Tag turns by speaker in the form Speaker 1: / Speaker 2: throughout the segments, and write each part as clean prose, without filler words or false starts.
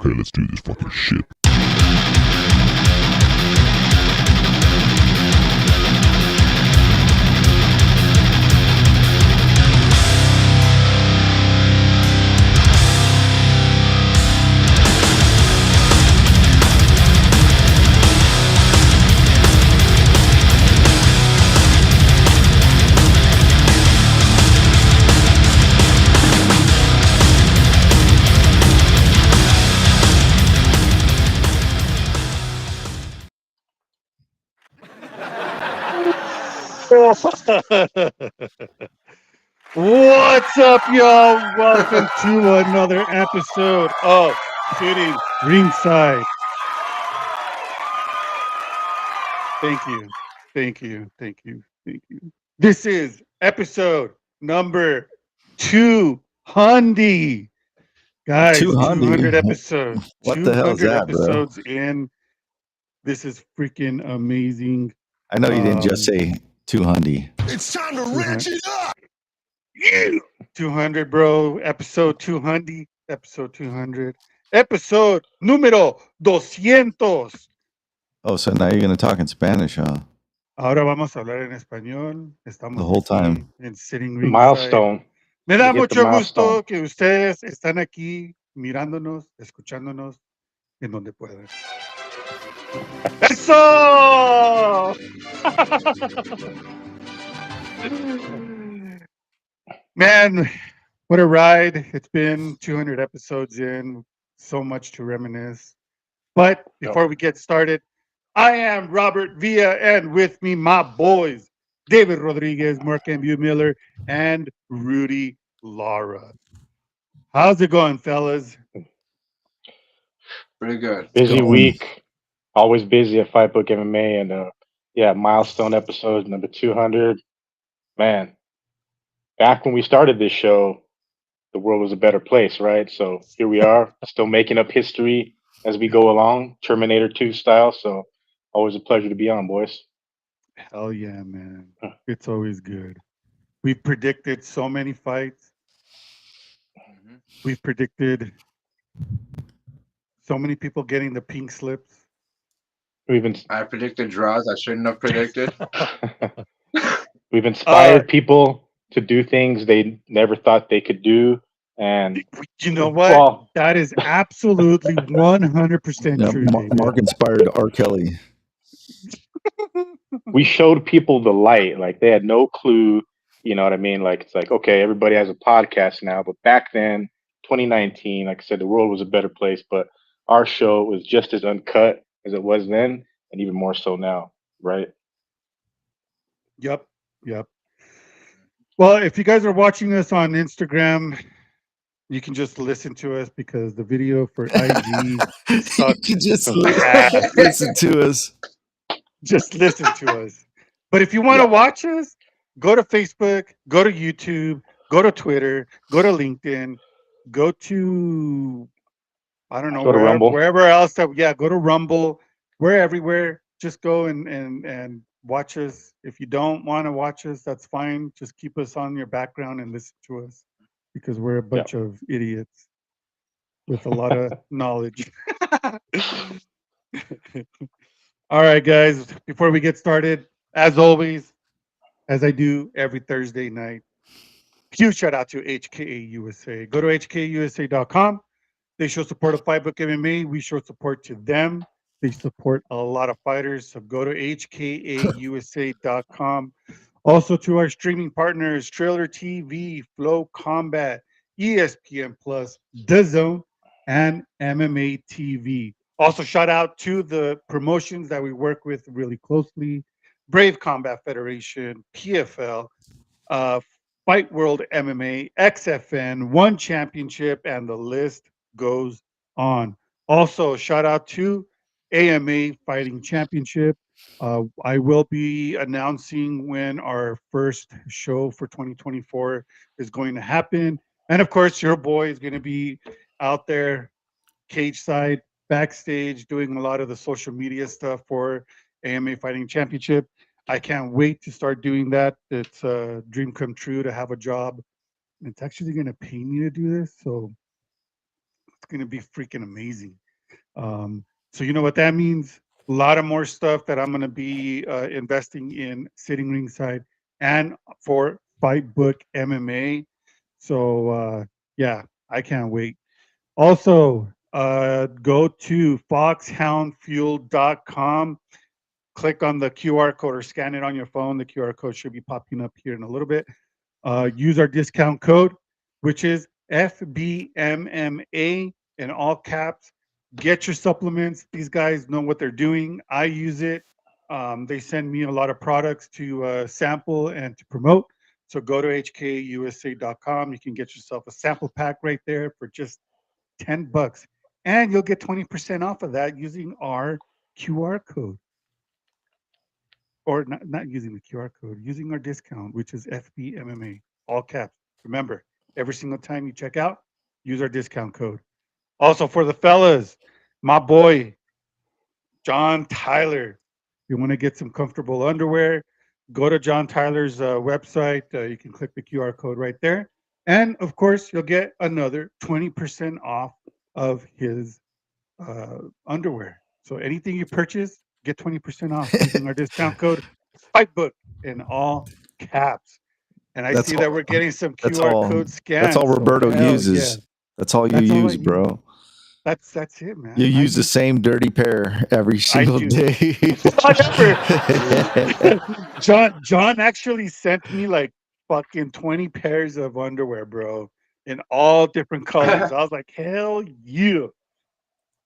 Speaker 1: Okay, let's do this fucking shit.
Speaker 2: What's up, y'all? Welcome to another episode of Sitting Ringside. Thank you. Thank you. Thank you. Thank you. This is episode number 200. Guys, 200 episodes.
Speaker 3: What the hell is
Speaker 2: 200
Speaker 3: that, bro?
Speaker 2: episodes in. This is freaking amazing.
Speaker 3: I know you didn't just say 200.
Speaker 1: It's time to ratchet up!
Speaker 2: 200, bro. Episode 200. Episode 200. Episode número 200.
Speaker 3: Oh, so now you're going to talk in Spanish, huh?
Speaker 2: Ahora vamos a hablar en español. Estamos
Speaker 3: The whole time.
Speaker 2: en Sitting Ringside.
Speaker 4: Milestone.
Speaker 2: Me da
Speaker 4: You hit the
Speaker 2: mucho gusto
Speaker 4: milestone.
Speaker 2: que ustedes están aquí mirándonos, escuchándonos en donde puedan. ¡Eso! Man, what a ride. It's been 200 episodes in. So much to reminisce. But before we get started, I am Robert Villa, and with me, my boys, David Rodriguez, Mark M. Miller, and Rudy Lara. How's it going, fellas?
Speaker 5: Pretty good.
Speaker 4: Busy
Speaker 3: going.
Speaker 4: week. Always busy at Fight Book MMA. And milestone episode number 200. Man, back when we started this show, the world was a better place, right? So here we are, still making up history as we go along, Terminator 2 style. So always a pleasure to be on, boys.
Speaker 2: Hell yeah, man. It's always good. We've predicted so many fights. We've predicted so many people getting the pink slips.
Speaker 5: I predicted draws I shouldn't have predicted.
Speaker 4: We've inspired people to do things they never thought they could do. And
Speaker 2: you know what?
Speaker 4: well,
Speaker 2: That is absolutely 100% true.
Speaker 3: Mark inspired R. Kelly.
Speaker 4: we showed people the light. Like they had no clue. You know what I mean? Like it's like, okay, everybody has a podcast now. But back then, 2019, like I said, the world was a better place. But our show was just as uncut as it was then, and even more so now, right?
Speaker 2: Yep. Well, if you guys are watching us on Instagram, you can just listen to us because the video for IG sucks.
Speaker 3: You can just
Speaker 2: ass.
Speaker 3: listen to us.
Speaker 2: Just listen to us. But if you want to watch us, go to Facebook, go to YouTube, go to Twitter, go to LinkedIn, go to wherever else go to Rumble. We're everywhere. Just go and watch us. If you don't want to watch us, that's fine. Just keep us on your background and listen to us because we're a bunch of idiots with a lot of knowledge. All right, guys, before we get started, as always, as I do every Thursday night, huge shout out to HKA USA. Go to hkusa.com. They show support of Fight Book MMA. We show support to them. They support a lot of fighters. So go to hkusa.com. Also to our streaming partners, Trailer TV, Flow Combat, ESPN Plus, DAZN, and MMA TV. Also, shout out to the promotions that we work with really closely. Brave Combat Federation, PFL, Fight World MMA, XFN, One Championship, and the list goes on. Also, shout out to AMA Fighting Championship. I will be announcing when our first show for 2024 is going to happen. And of course, your boy is going to be out there, cage side, backstage, doing a lot of the social media stuff for AMA Fighting Championship. I can't wait to start doing that. It's a dream come true to have a job. It's actually going to pay me to do this. So it's going to be freaking amazing. So you know what that means? A lot of more stuff that I'm going to be investing in sitting ringside and for Fight Book MMA. So yeah, I can't wait. Also, go to foxhoundfuel.com, click on the QR code or scan it on your phone. The QR code should be popping up here in a little bit. Use our discount code, which is FBMMA in all caps. Get your supplements. These guys know what they're doing. I use it. They send me a lot of products to sample and to promote. So go to hkusa.com. You can get yourself a sample pack right there for just $10. And you'll get 20% off of that using our QR code. Or not using the QR code, using our discount, which is FBMMA, all caps. Remember, every single time you check out, use our discount code. Also, for the fellas, my boy, John Tyler. If you want to get some comfortable underwear, go to John Tyler's website. You can click the QR code right there. And of course, you'll get another 20% off of his underwear. So anything you purchase, get 20% off using our discount code FIGHTBOOK in all caps. And I see that we're getting some QR code scans.
Speaker 3: That's all Roberto uses.
Speaker 2: Yeah.
Speaker 3: That's all you use, bro.
Speaker 2: That's it, man.
Speaker 3: You use the same dirty pair every single day.
Speaker 2: John actually sent me like fucking 20 pairs of underwear, bro, in all different colors. I was like, hell yeah.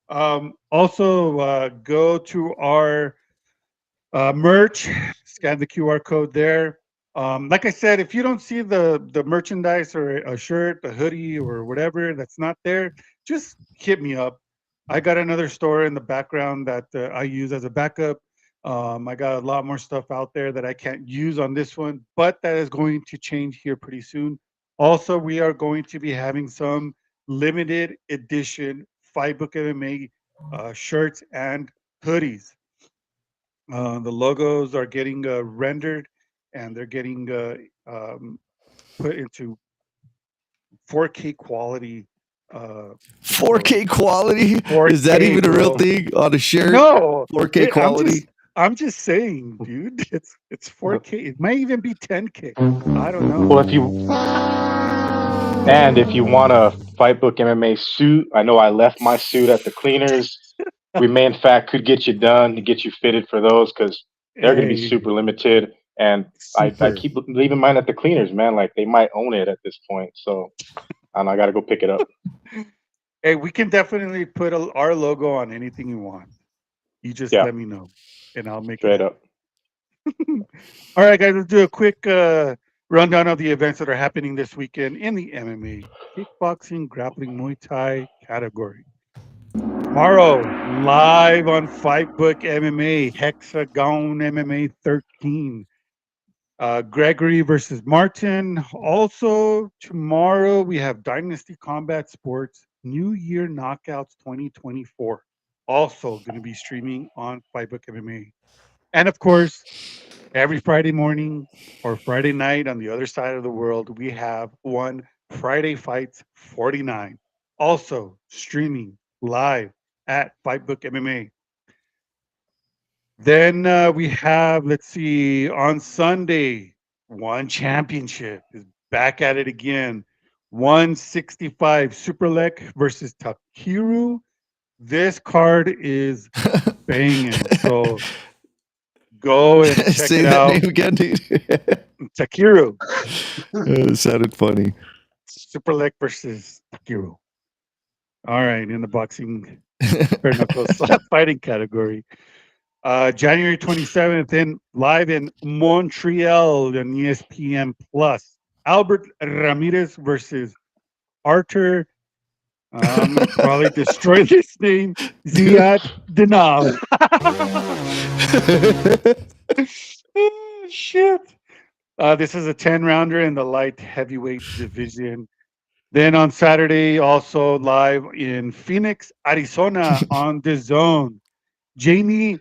Speaker 2: Also, go to our merch, scan the QR code there. Like I said, if you don't see the merchandise or a shirt, a hoodie, or whatever that's not there, just hit me up. I got another store in the background that I use as a backup. I got a lot more stuff out there that I can't use on this one, but that is going to change here pretty soon. Also, we are going to be having some limited edition Fight Book MMA shirts and hoodies. The logos are getting rendered and they're getting put into 4K quality.
Speaker 3: 4K quality?
Speaker 2: 4K,
Speaker 3: is that even a real
Speaker 2: bro.
Speaker 3: thing on a shirt?
Speaker 2: No,
Speaker 3: 4K quality.
Speaker 2: I'm just saying, dude. It's 4K. It might even be 10K. I don't know.
Speaker 4: Well, if you want a Fight Book MMA suit, I know I left my suit at the cleaners. We may, in fact, could get you done to get you fitted for those because they're going to be super limited. And I keep leaving mine at the cleaners, man. Like they might own it at this point. So I got to go pick it up.
Speaker 2: Hey, we can definitely put our logo on anything you want. You just let me know, and I'll make
Speaker 4: it up.
Speaker 2: All right, guys, let's do a quick rundown of the events that are happening this weekend in the MMA, kickboxing, grappling, Muay Thai category. Tomorrow, live on Fight Book MMA, Hexagon MMA 13. Gregory versus Martin. Also, tomorrow we have Dynasty Combat Sports New Year Knockouts 2024. Also going to be streaming on Fight Book MMA. And of course, every Friday morning or Friday night on the other side of the world, we have one Friday Fights 49. Also streaming live at Fight Book MMA. Then we have, let's see, on Sunday, One Championship is back at it again. 165 Superlek versus Takiru. This card is banging. So go and check
Speaker 3: Say
Speaker 2: it
Speaker 3: that
Speaker 2: out.
Speaker 3: name again, dude.
Speaker 2: Takiru.
Speaker 3: It sounded funny.
Speaker 2: Superlek versus Takiru. All right, in the boxing bare knuckles fighting category. January 27th, live in Montreal on ESPN Plus. Albert Ramirez versus Artur. I'm gonna probably destroy this name. Ziad Dinal. Oh, shit. This is a 10-rounder in the light heavyweight division. Then on Saturday, also live in Phoenix, Arizona on DAZN. Jamie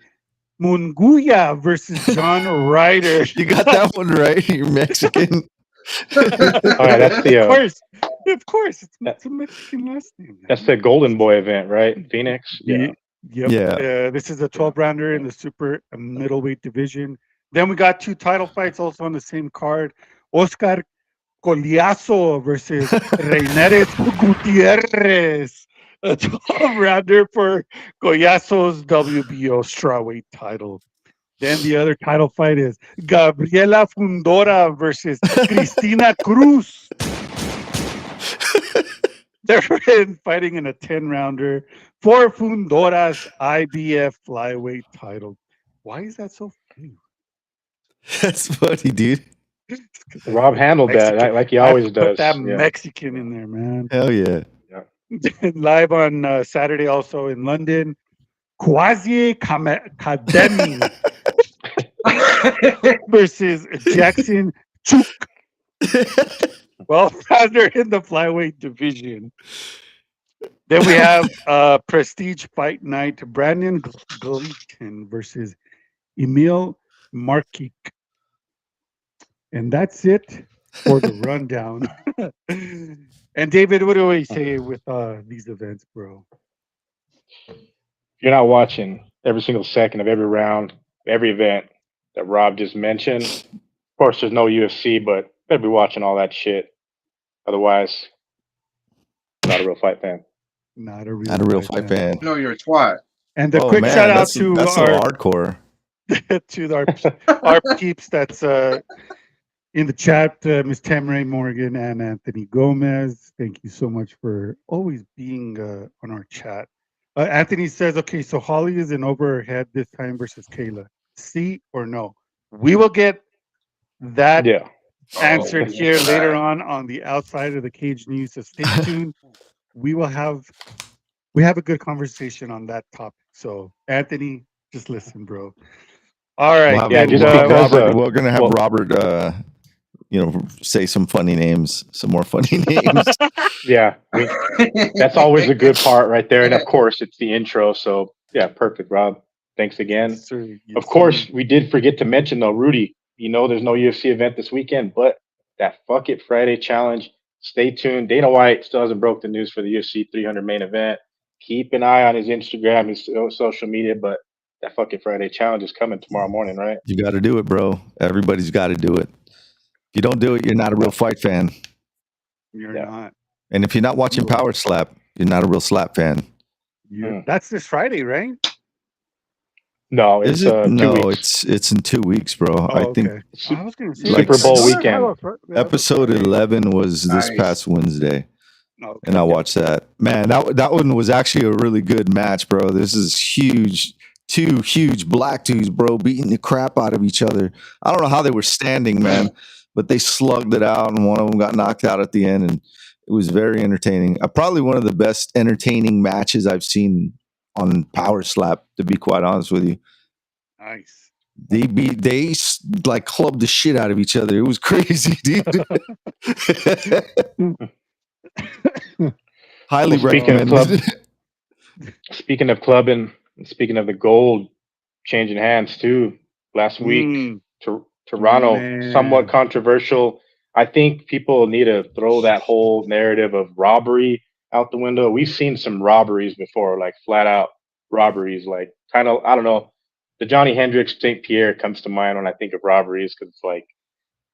Speaker 2: Munguia versus John Ryder.
Speaker 3: You got that one right. You're Mexican.
Speaker 4: All right, that's the
Speaker 2: Of course. Of course,
Speaker 4: That-
Speaker 2: it's a Mexican last name.
Speaker 4: That's
Speaker 2: man.
Speaker 4: the Golden Boy event, right? Phoenix. Yeah.
Speaker 2: Yep.
Speaker 3: Yeah.
Speaker 2: This is a 12 rounder in the super middleweight division. Then we got 2 title fights also on the same card. Oscar Coliazo versus Reineres Gutierrez. A 12 rounder for Coliazo's WBO strawweight title. Then the other title fight is Gabriela Fundora versus Cristina Cruz. They're fighting in a 10 rounder for Fundora's IBF flyweight title. Why is that so funny?
Speaker 3: That's funny, dude.
Speaker 2: It's 'cause I
Speaker 4: Rob
Speaker 2: put the
Speaker 4: handled that
Speaker 2: Mexican-
Speaker 4: like he
Speaker 2: I
Speaker 4: always
Speaker 2: put
Speaker 4: does.
Speaker 2: that
Speaker 4: Yeah.
Speaker 2: Mexican in there, man.
Speaker 3: Hell yeah.
Speaker 2: Live on Saturday, also in London. Quasi Kademi versus Jackson Chuk. Well, rounder in the flyweight division. Then we have Prestige Fight Night. Brandon Gleaton versus Emil Markik. And that's it for the rundown. And David, what do we say with these events, bro?
Speaker 4: If you're not watching every single second of every round, every event that Rob just mentioned, of course, there's no UFC, but better be watching all that shit. Otherwise, not a real fight fan.
Speaker 2: Not a real,
Speaker 3: Not a real fight fan.
Speaker 5: No, you're a twat.
Speaker 2: And a
Speaker 3: Oh
Speaker 2: quick
Speaker 3: man,
Speaker 2: shout out
Speaker 3: that's
Speaker 2: to
Speaker 3: that's so hardcore.
Speaker 2: our peeps that's in the chat, Miss Tamara Morgan and Anthony Gomez. Thank you so much for always being on our chat. Anthony says, okay, so Holly is in over her head this time versus Kayla. See or no? We will get that
Speaker 4: Yeah.
Speaker 2: answered
Speaker 5: Oh,
Speaker 2: here
Speaker 5: yeah.
Speaker 2: later on the outside of the cage news. So stay tuned. We have a good conversation on that topic. So Anthony, just listen, bro. All right.
Speaker 3: We'll have,
Speaker 4: Yeah, just
Speaker 3: we'll have
Speaker 4: because,
Speaker 3: Robert. We're gonna have
Speaker 4: well-
Speaker 3: Robert. Say some funny names, some more funny names.
Speaker 4: Yeah. That's always a good part right there. And of course, it's the intro. So, yeah, perfect, Rob. Thanks again.
Speaker 2: Sir, yes,
Speaker 4: Of course,
Speaker 2: sir.
Speaker 4: we did forget to mention, though, Rudy, there's no UFC event this weekend, but that Fuck It Friday challenge, stay tuned. Dana White still hasn't broke the news for the UFC 300 main event. Keep an eye on his Instagram, his social media, but that Fuck It Friday challenge is coming tomorrow morning, right?
Speaker 3: You got to do it, bro. Everybody's got to do it. If you don't do it, you're not a real fight fan.
Speaker 2: You're
Speaker 4: Yeah.
Speaker 2: not.
Speaker 3: And if you're not watching Power Slap, you're not a real slap fan.
Speaker 2: That's this Friday, right?
Speaker 4: No, it's
Speaker 3: Is it?
Speaker 4: 2
Speaker 3: No,
Speaker 4: weeks.
Speaker 3: it's in 2 weeks, bro.
Speaker 2: Oh,
Speaker 3: I think
Speaker 2: okay. I was going to say
Speaker 3: Like
Speaker 4: Super Bowl
Speaker 2: I
Speaker 4: weekend.
Speaker 2: have a
Speaker 3: episode
Speaker 2: Friday.
Speaker 3: 11 was this
Speaker 5: Nice.
Speaker 3: past Wednesday,
Speaker 2: Okay.
Speaker 3: and I watched that. Man, that one was actually a really good match, bro. This is huge. 2 huge black dudes, bro, beating the crap out of each other. I don't know how they were standing, man, but they slugged it out, and one of them got knocked out at the end, and it was very entertaining. Probably one of the best entertaining matches I've seen on Power Slap, to be quite honest with you.
Speaker 2: Nice.
Speaker 3: They like clubbed the shit out of each other. It was crazy, dude. Highly
Speaker 4: Well, speaking of
Speaker 3: recommended.
Speaker 4: Speaking of clubbing, and speaking of the gold changing hands too, last week,
Speaker 2: Mm,
Speaker 4: Toronto,
Speaker 2: man.
Speaker 4: somewhat controversial. I think people need to throw that whole narrative of robbery out the window. We've seen some robberies before, like flat out robberies, like kind of, I don't know. The Johnny Hendricks St. Pierre comes to mind when I think of robberies because it's like,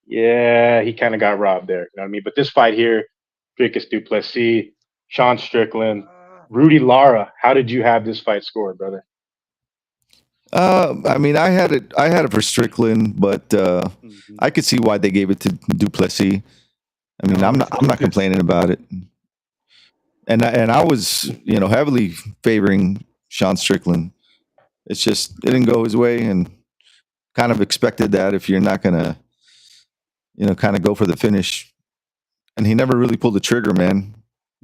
Speaker 4: yeah, he kind of got robbed there. You know what I mean? But this fight here, Dricus du Plessis, Sean Strickland, Rudy Lara, how did you have this fight scored, brother?
Speaker 3: I mean, I had it for Strickland, but
Speaker 2: mhm.
Speaker 3: I could see why they gave it to Duplessis. I mean,
Speaker 2: No,
Speaker 3: I'm
Speaker 2: it's
Speaker 3: not complaining about it. And I was, heavily favoring Sean Strickland. It's just it didn't go his way, and kind of expected that if you're not gonna, kind of go for the finish. And he never really pulled the trigger, man.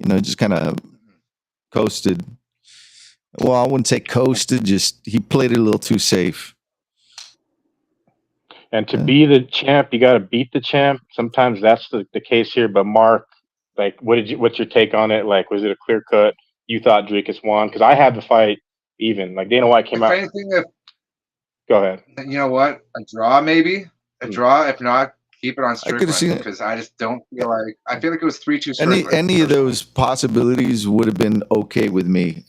Speaker 3: Just kind of coasted. Well, I wouldn't say coasted. Just he played it a little too safe.
Speaker 4: And to
Speaker 3: Yeah.
Speaker 4: be the champ, you got to beat the champ. Sometimes that's the case here. But Mark, like, what's your take on it? Like, was it a clear cut? You thought Dricus won? Because I had the fight even. Like Dana White came
Speaker 5: If
Speaker 4: out.
Speaker 5: anything,
Speaker 4: Go ahead.
Speaker 5: you know what? A draw, maybe. A
Speaker 4: Hmm.
Speaker 5: draw. If not, Keep it on
Speaker 3: I could have seen
Speaker 5: Strickland
Speaker 3: it.
Speaker 5: because I just don't feel like I feel like it was 3-2 Strickland.
Speaker 3: Any of those possibilities would have been okay with me.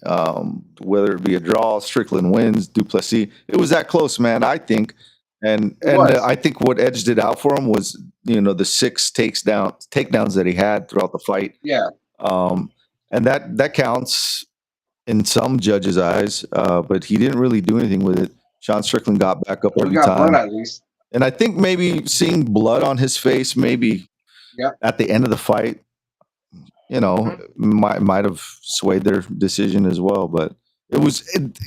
Speaker 3: Whether it be a draw, Strickland wins, Duplessis. It was that close, man. I think, and
Speaker 5: was.
Speaker 3: I think what edged it out for him was the 6 takedowns that he had throughout the fight.
Speaker 5: Yeah.
Speaker 3: And that counts in some judges' eyes, but he didn't really do anything with it. Sean Strickland got back up
Speaker 5: We
Speaker 3: every
Speaker 5: got
Speaker 3: time.
Speaker 5: blood at least.
Speaker 3: And I think maybe seeing blood on his face, maybe at the end of the fight, might have swayed their decision as well. But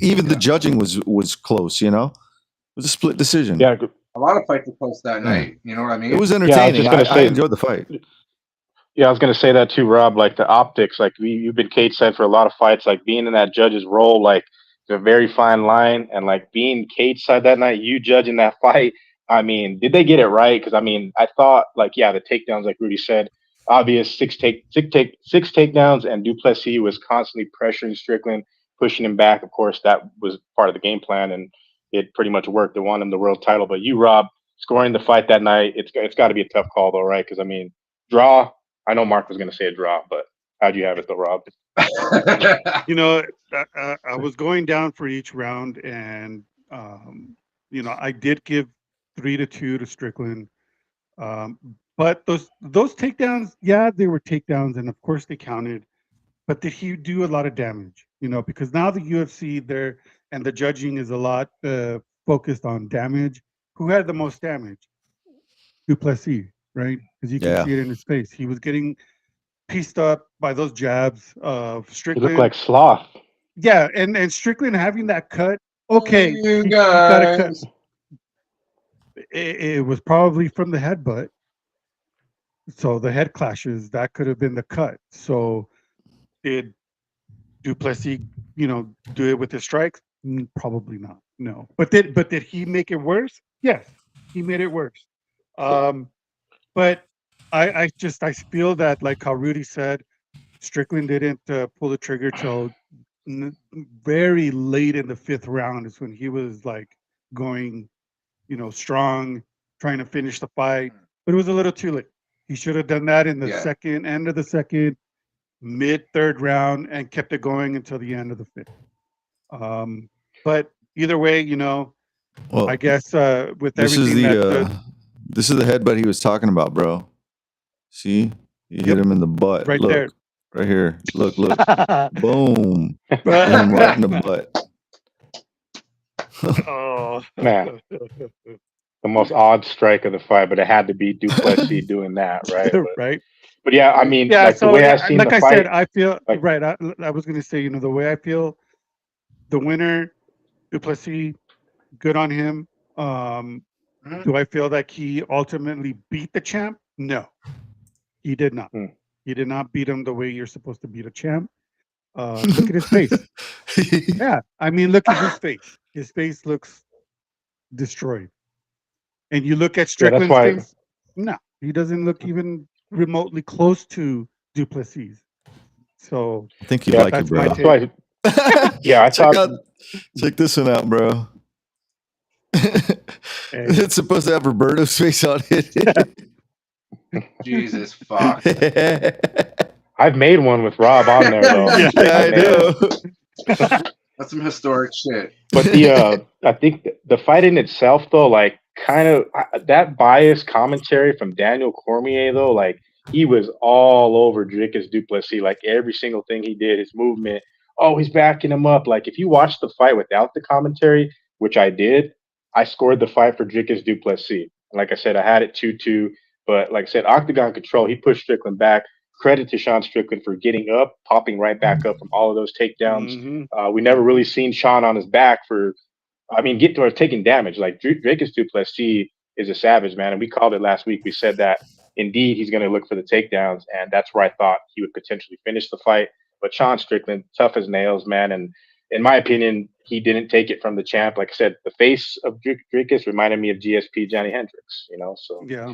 Speaker 3: even the judging was close. It was a split decision.
Speaker 4: Yeah,
Speaker 5: A lot of fights were close that night. You know what I mean?
Speaker 3: It was entertaining.
Speaker 4: just gonna
Speaker 3: I
Speaker 4: say-
Speaker 3: enjoyed the fight.
Speaker 4: Yeah, I was gonna say that too, Rob. Like the optics, like you've been cage-side for a lot of fights. Like being in that judge's role, like it's a very fine line. And like being cage-side that night, you judging that fight. I mean, did they get it right? Because I mean, I thought like the takedowns, like Rudy said, obvious six takedowns, and Duplessis was constantly pressuring Strickland, pushing him back. Of course, that was part of the game plan, and it pretty much worked. They won him the world title. But you, Rob, scoring the fight that night, it's got to be a tough call though, right? Because I mean, draw. I know Mark was going to say a draw, but how'd you have it though, Rob?
Speaker 2: I was going down for each round, and I did give 3-2 to Strickland. But those takedowns, they were takedowns, and of course they counted. But did he do a lot of damage? Because now the UFC there and the judging is a lot focused on damage. Who had the most damage? Duplessis, right? Because you can see it in his face. He was getting pieced up by those jabs of
Speaker 4: He
Speaker 2: Strickland.
Speaker 4: looked like sloth.
Speaker 2: Yeah, and Strickland having that cut. Okay,
Speaker 5: You
Speaker 2: he got a cut.
Speaker 5: guys.
Speaker 2: It was probably from the headbutt. So the head clashes, that could have been the cut. So did Duplessis, do it with his strikes? Probably not. No. But did he make it worse? Yes, he made it worse. But I feel that, like how Rudy said, Strickland didn't pull the trigger till very late in the 5th round is when he was like going, strong, trying to finish the fight. But it was a little too late. He should have done that in the second end of the second, mid-3rd round, and kept it going until the end of the 5th. But either way,
Speaker 3: Well,
Speaker 2: I guess with
Speaker 3: this
Speaker 2: everything
Speaker 3: is this is the headbutt he was talking about, bro. See, you hit him in the butt.
Speaker 2: Right
Speaker 3: look,
Speaker 2: there.
Speaker 3: right here. Look, boom,
Speaker 2: Boom.
Speaker 3: hit him right in the butt.
Speaker 2: Oh
Speaker 4: Man. The most odd strike of the fight, but it had to be Duplessis doing that, right?
Speaker 2: Right.
Speaker 4: But yeah, I mean,
Speaker 2: Yeah,
Speaker 4: like
Speaker 2: so
Speaker 4: the way I seen
Speaker 2: like
Speaker 4: the
Speaker 2: I
Speaker 4: fight,
Speaker 2: said, I feel
Speaker 4: like-
Speaker 2: right. I was going to say, the way I feel, the winner, Duplessis, good on him. Do I feel like he ultimately beat the champ? No, he did not. He did not beat him the way you're supposed to beat a champ. Look at his face. Yeah, I mean, look at his face. His face looks destroyed. And you look at Strickland's
Speaker 4: why-
Speaker 2: face. No, he doesn't look even remotely close to Duplessis. So
Speaker 3: I think you
Speaker 4: Yeah,
Speaker 3: like it,
Speaker 2: that's
Speaker 3: bro.
Speaker 2: my
Speaker 4: that's why, yeah, I thought
Speaker 3: Check this one out, bro. It's supposed to have Roberto's face on it.
Speaker 5: Jesus fuck.
Speaker 4: I've made one with Rob on there though.
Speaker 2: Yeah,
Speaker 3: I know.
Speaker 5: That's some historic shit.
Speaker 4: But I think the fight in itself though, like kind of that biased commentary from Daniel Cormier though, like he was all over Dricus Duplessis, like every single thing he did, his movement. Oh, he's backing him up. Like if you watch the fight without the commentary, which I did, I scored the fight for Dricus Duplessis. Like I said, I had it 2-2, but like I said, Octagon control, he pushed Strickland back. Credit to Sean Strickland for getting up, popping right back up from all of those takedowns. We never really seen Sean on his back taking damage. Like Dricus Duplessis is a savage, man. And we called it last week. We said that indeed he's going to look for the takedowns. And that's where I thought he would potentially finish the fight. But Sean Strickland, tough as nails, man. And in my opinion, he didn't take it from the champ. Like I said, the face of Dricus reminded me of GSP Johnny Hendricks, so.
Speaker 2: Yeah.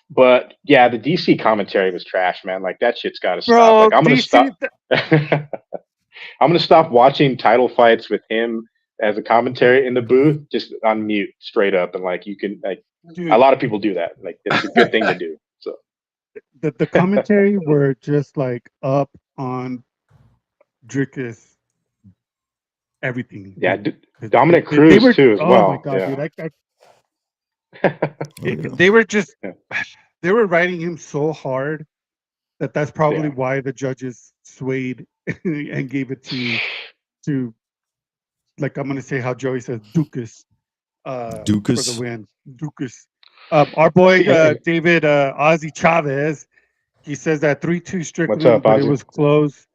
Speaker 4: But yeah, the DC commentary was trash, man. Like that shit's got to
Speaker 2: Bro,
Speaker 4: stop. Like I'm gonna
Speaker 2: DC
Speaker 4: stop. I'm gonna stop watching title fights with him as a commentary in the booth, just on mute, straight up, and like you can like A
Speaker 2: Dude,
Speaker 4: lot of people do that. Like it's a good thing to do. So
Speaker 2: the commentary were just like up on Drickus everything,
Speaker 4: yeah,
Speaker 2: dude.
Speaker 4: Dominic
Speaker 2: They
Speaker 4: Cruz
Speaker 2: were,
Speaker 4: too as
Speaker 2: oh my
Speaker 4: well.
Speaker 2: god,
Speaker 4: Yeah.
Speaker 2: dude.
Speaker 3: Oh, yeah.
Speaker 2: They were just,
Speaker 4: Yeah.
Speaker 2: they were riding him so hard that's probably
Speaker 4: Yeah.
Speaker 2: why the judges swayed and gave it to like I'm gonna say how Joey says Dukas for the
Speaker 3: Dukas.
Speaker 2: win. Dukas. Our boy
Speaker 4: See, and
Speaker 2: David Ozzy Chavez, he says that 3-2
Speaker 4: what's up,
Speaker 2: Strickland, but it
Speaker 4: Ozzy?
Speaker 2: was close.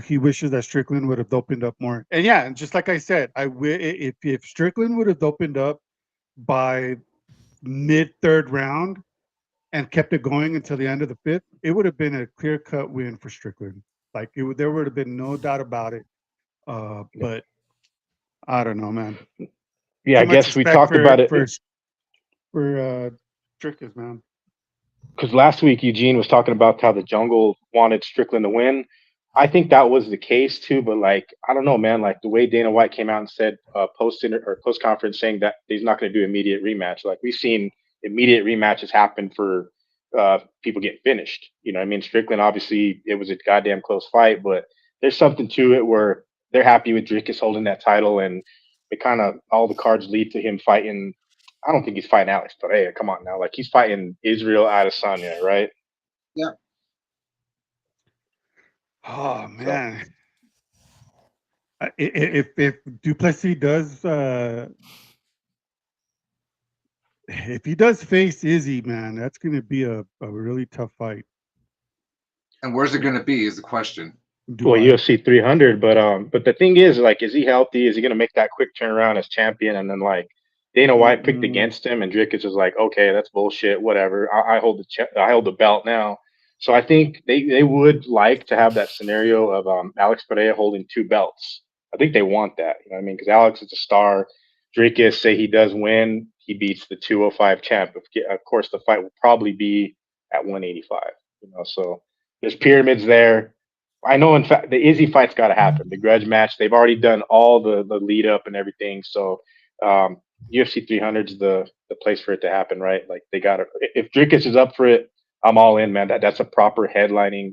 Speaker 2: He wishes that Strickland would have opened up more. And yeah, and just like I said, if Strickland would have opened up by mid third round and kept it going until the end of the fifth, it would have been a clear cut win for Strickland. Like there would have been no doubt about it.
Speaker 4: Yeah.
Speaker 2: But I don't know, man.
Speaker 4: Yeah,
Speaker 2: Too
Speaker 4: I
Speaker 2: much
Speaker 4: guess we
Speaker 2: respect
Speaker 4: talked about it
Speaker 2: for Strickers, man.
Speaker 4: because last week Eugene was talking about how the jungle wanted Strickland to win. I think that was the case too, but like I don't know, man. Like the way Dana White came out and said post conference saying that he's not going to do immediate rematch. Like we've seen immediate rematches happen for people getting finished. You know, what I mean, Strickland obviously it was a goddamn close fight, but there's something to it where they're happy with Dricus holding that title, and it kind of all the cards lead to him fighting. I don't think he's fighting Alex, but hey, come on now, like he's fighting Israel Adesanya, right?
Speaker 5: Yeah.
Speaker 2: Oh
Speaker 4: So
Speaker 2: man, if Duplessis does if he does face Izzy, man, that's going to be a really tough fight.
Speaker 5: And where's it going to be is the question.
Speaker 4: well,
Speaker 2: Dubai.
Speaker 4: UFC 300, but the thing is, like, is he healthy? Is he gonna make that quick turnaround as champion? And then like Dana White picked
Speaker 2: Mm-mm.
Speaker 4: against him, and Dricus is like, okay, that's bullshit. Whatever. I hold I hold the belt now. So I think they would like to have that scenario of Alex Pereira holding two belts. I think they want that. You know what I mean? Because Alex is a star. Dricus, say he does win, he beats the 205 champ. Of course, the fight will probably be at 185. You know, so there's pyramids there. I know, in fact, the Izzy fight's got to happen. The grudge match. They've already done all the lead up and everything. So um, UFC 300 is the place for it to happen, right? Like they got to. If Dricus is up for it, I'm all in, man. That's a proper headlining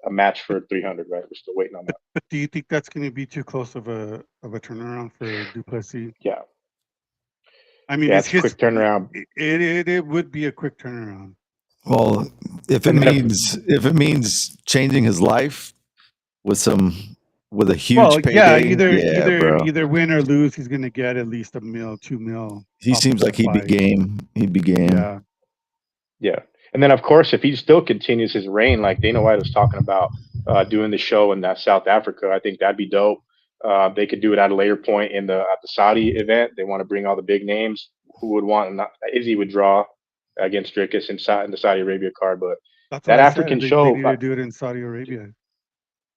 Speaker 4: a match for 300, right? We're still waiting on that.
Speaker 2: But do you think that's going to be too close of a turnaround for Duplessis?
Speaker 4: Yeah,
Speaker 2: I mean,
Speaker 4: yeah,
Speaker 2: it's
Speaker 4: it's a
Speaker 2: his.
Speaker 4: quick turnaround.
Speaker 2: It would be a quick turnaround.
Speaker 3: Well, if it
Speaker 4: And then
Speaker 3: means changing his life with a
Speaker 2: Well,
Speaker 3: huge
Speaker 2: yeah,
Speaker 3: payday, yeah, bro.
Speaker 2: either win or lose, he's going to get at least $1 mil, $2 mil
Speaker 3: He
Speaker 2: off of
Speaker 3: seems like
Speaker 2: that
Speaker 3: he'd be
Speaker 2: fight.
Speaker 3: game. He'd be game.
Speaker 2: Yeah.
Speaker 4: Yeah, and then of course, if he still continues his reign, like Dana White was talking about doing the show in that South Africa, I think that'd be dope. They could do it at a later point at the Saudi event. They want to bring all the big names. Who would want? Not, Izzy would draw against Dricus in the Saudi Arabia card, but
Speaker 2: That's what
Speaker 4: that
Speaker 2: I said.
Speaker 4: African
Speaker 2: They
Speaker 4: show,
Speaker 2: need to do it in Saudi Arabia.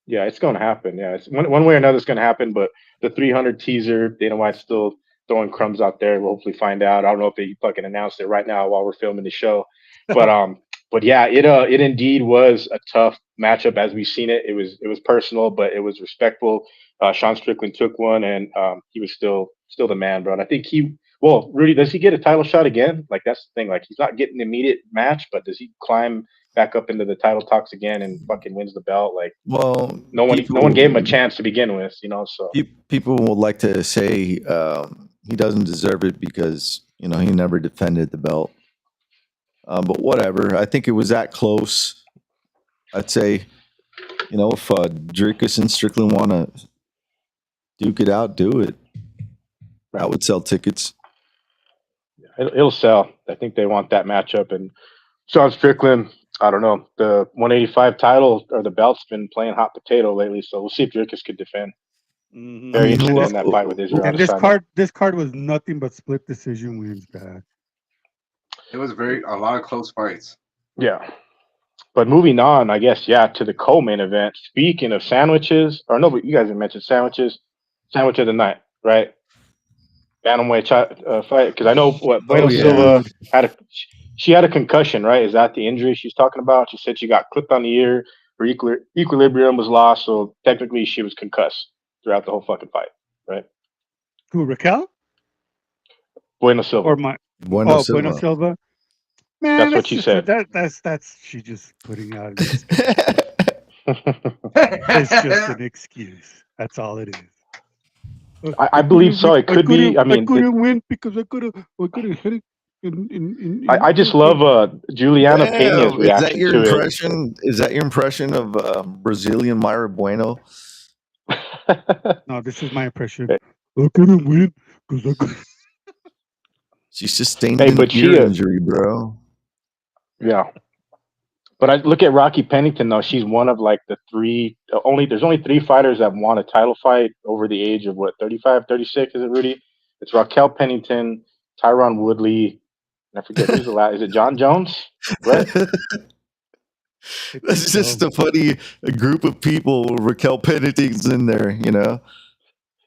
Speaker 4: yeah, it's going to happen. Yeah, it's one way or another, it's going to happen. But the 300 teaser, Dana White's still throwing crumbs out there. We'll hopefully find out. I don't know if they fucking announced it right now while we're filming the show, but but yeah, it indeed was a tough matchup as we've seen it. It was personal, but it was respectful. Sean Strickland took one, and he was still the man, bro. And I think well, Rudy, does he get a title shot again? Like that's the thing. Like he's not getting an immediate match, but does he climb back up into the title talks again and fucking wins the belt? Like
Speaker 3: Well,
Speaker 4: no one gave him a chance to begin with, you know. So
Speaker 3: people would like to say he doesn't deserve it because he never defended the belt. But whatever. I think it was that close. I'd say, if Dricus and Strickland want to duke it out, do it. I would sell tickets.
Speaker 4: it'll sell. I think they want that matchup. And Sean Strickland, I don't know, the 185 title or the belt's been playing hot potato lately. So we'll see if Dricus could defend.
Speaker 2: Mm-hmm.
Speaker 3: I
Speaker 4: Very
Speaker 3: mean,
Speaker 4: interested in that fight with Israel
Speaker 2: And
Speaker 4: Adesanya.
Speaker 2: this card was nothing but split decision wins, bad.
Speaker 5: It was a lot of close fights.
Speaker 4: Yeah. But moving on, I guess, yeah, to the co-main event. Speaking of sandwiches, or no, but you guys have mentioned sandwiches. Sandwich of the night, right? Bantamweight fight, because I know what Bueno
Speaker 3: Oh, yeah.
Speaker 4: Silva she had a concussion, right? Is that the injury she's talking about? She said she got clipped on the ear, her equilibrium was lost, so technically she was concussed throughout the whole fucking fight, right?
Speaker 2: Who, Raquel
Speaker 4: Bueno Silva.
Speaker 2: or my?
Speaker 3: Bueno
Speaker 2: Oh,
Speaker 3: Silva.
Speaker 2: Bueno Silva. Man,
Speaker 4: That's what
Speaker 2: that's
Speaker 4: she
Speaker 2: just
Speaker 4: said.
Speaker 2: that's she just putting out an excuse. It's just an excuse. That's all it is.
Speaker 4: I believe so. It could be. I
Speaker 2: I
Speaker 4: mean,
Speaker 2: couldn't win because I could have hit it
Speaker 4: I just love Juliana Pena's
Speaker 3: Damn, is that
Speaker 4: reaction
Speaker 3: your
Speaker 4: to
Speaker 3: impression? Is that your impression of Brazilian Myra Bueno?
Speaker 4: it.
Speaker 2: No, this is my impression. I couldn't win because I could.
Speaker 3: She sustained
Speaker 4: Hey,
Speaker 3: an
Speaker 4: but
Speaker 3: ear injury, bro.
Speaker 4: yeah. But I look at Rocky Pennington though. She's one of like the three. There's only three fighters that won a title fight over the age of what 35, 36. Is it Rudy? It's Raquel Pennington, Tyron Woodley, and I forget who's the last. Is it John Jones? Right?
Speaker 3: That's just a funny group of people. Raquel Pennington's in there, you know.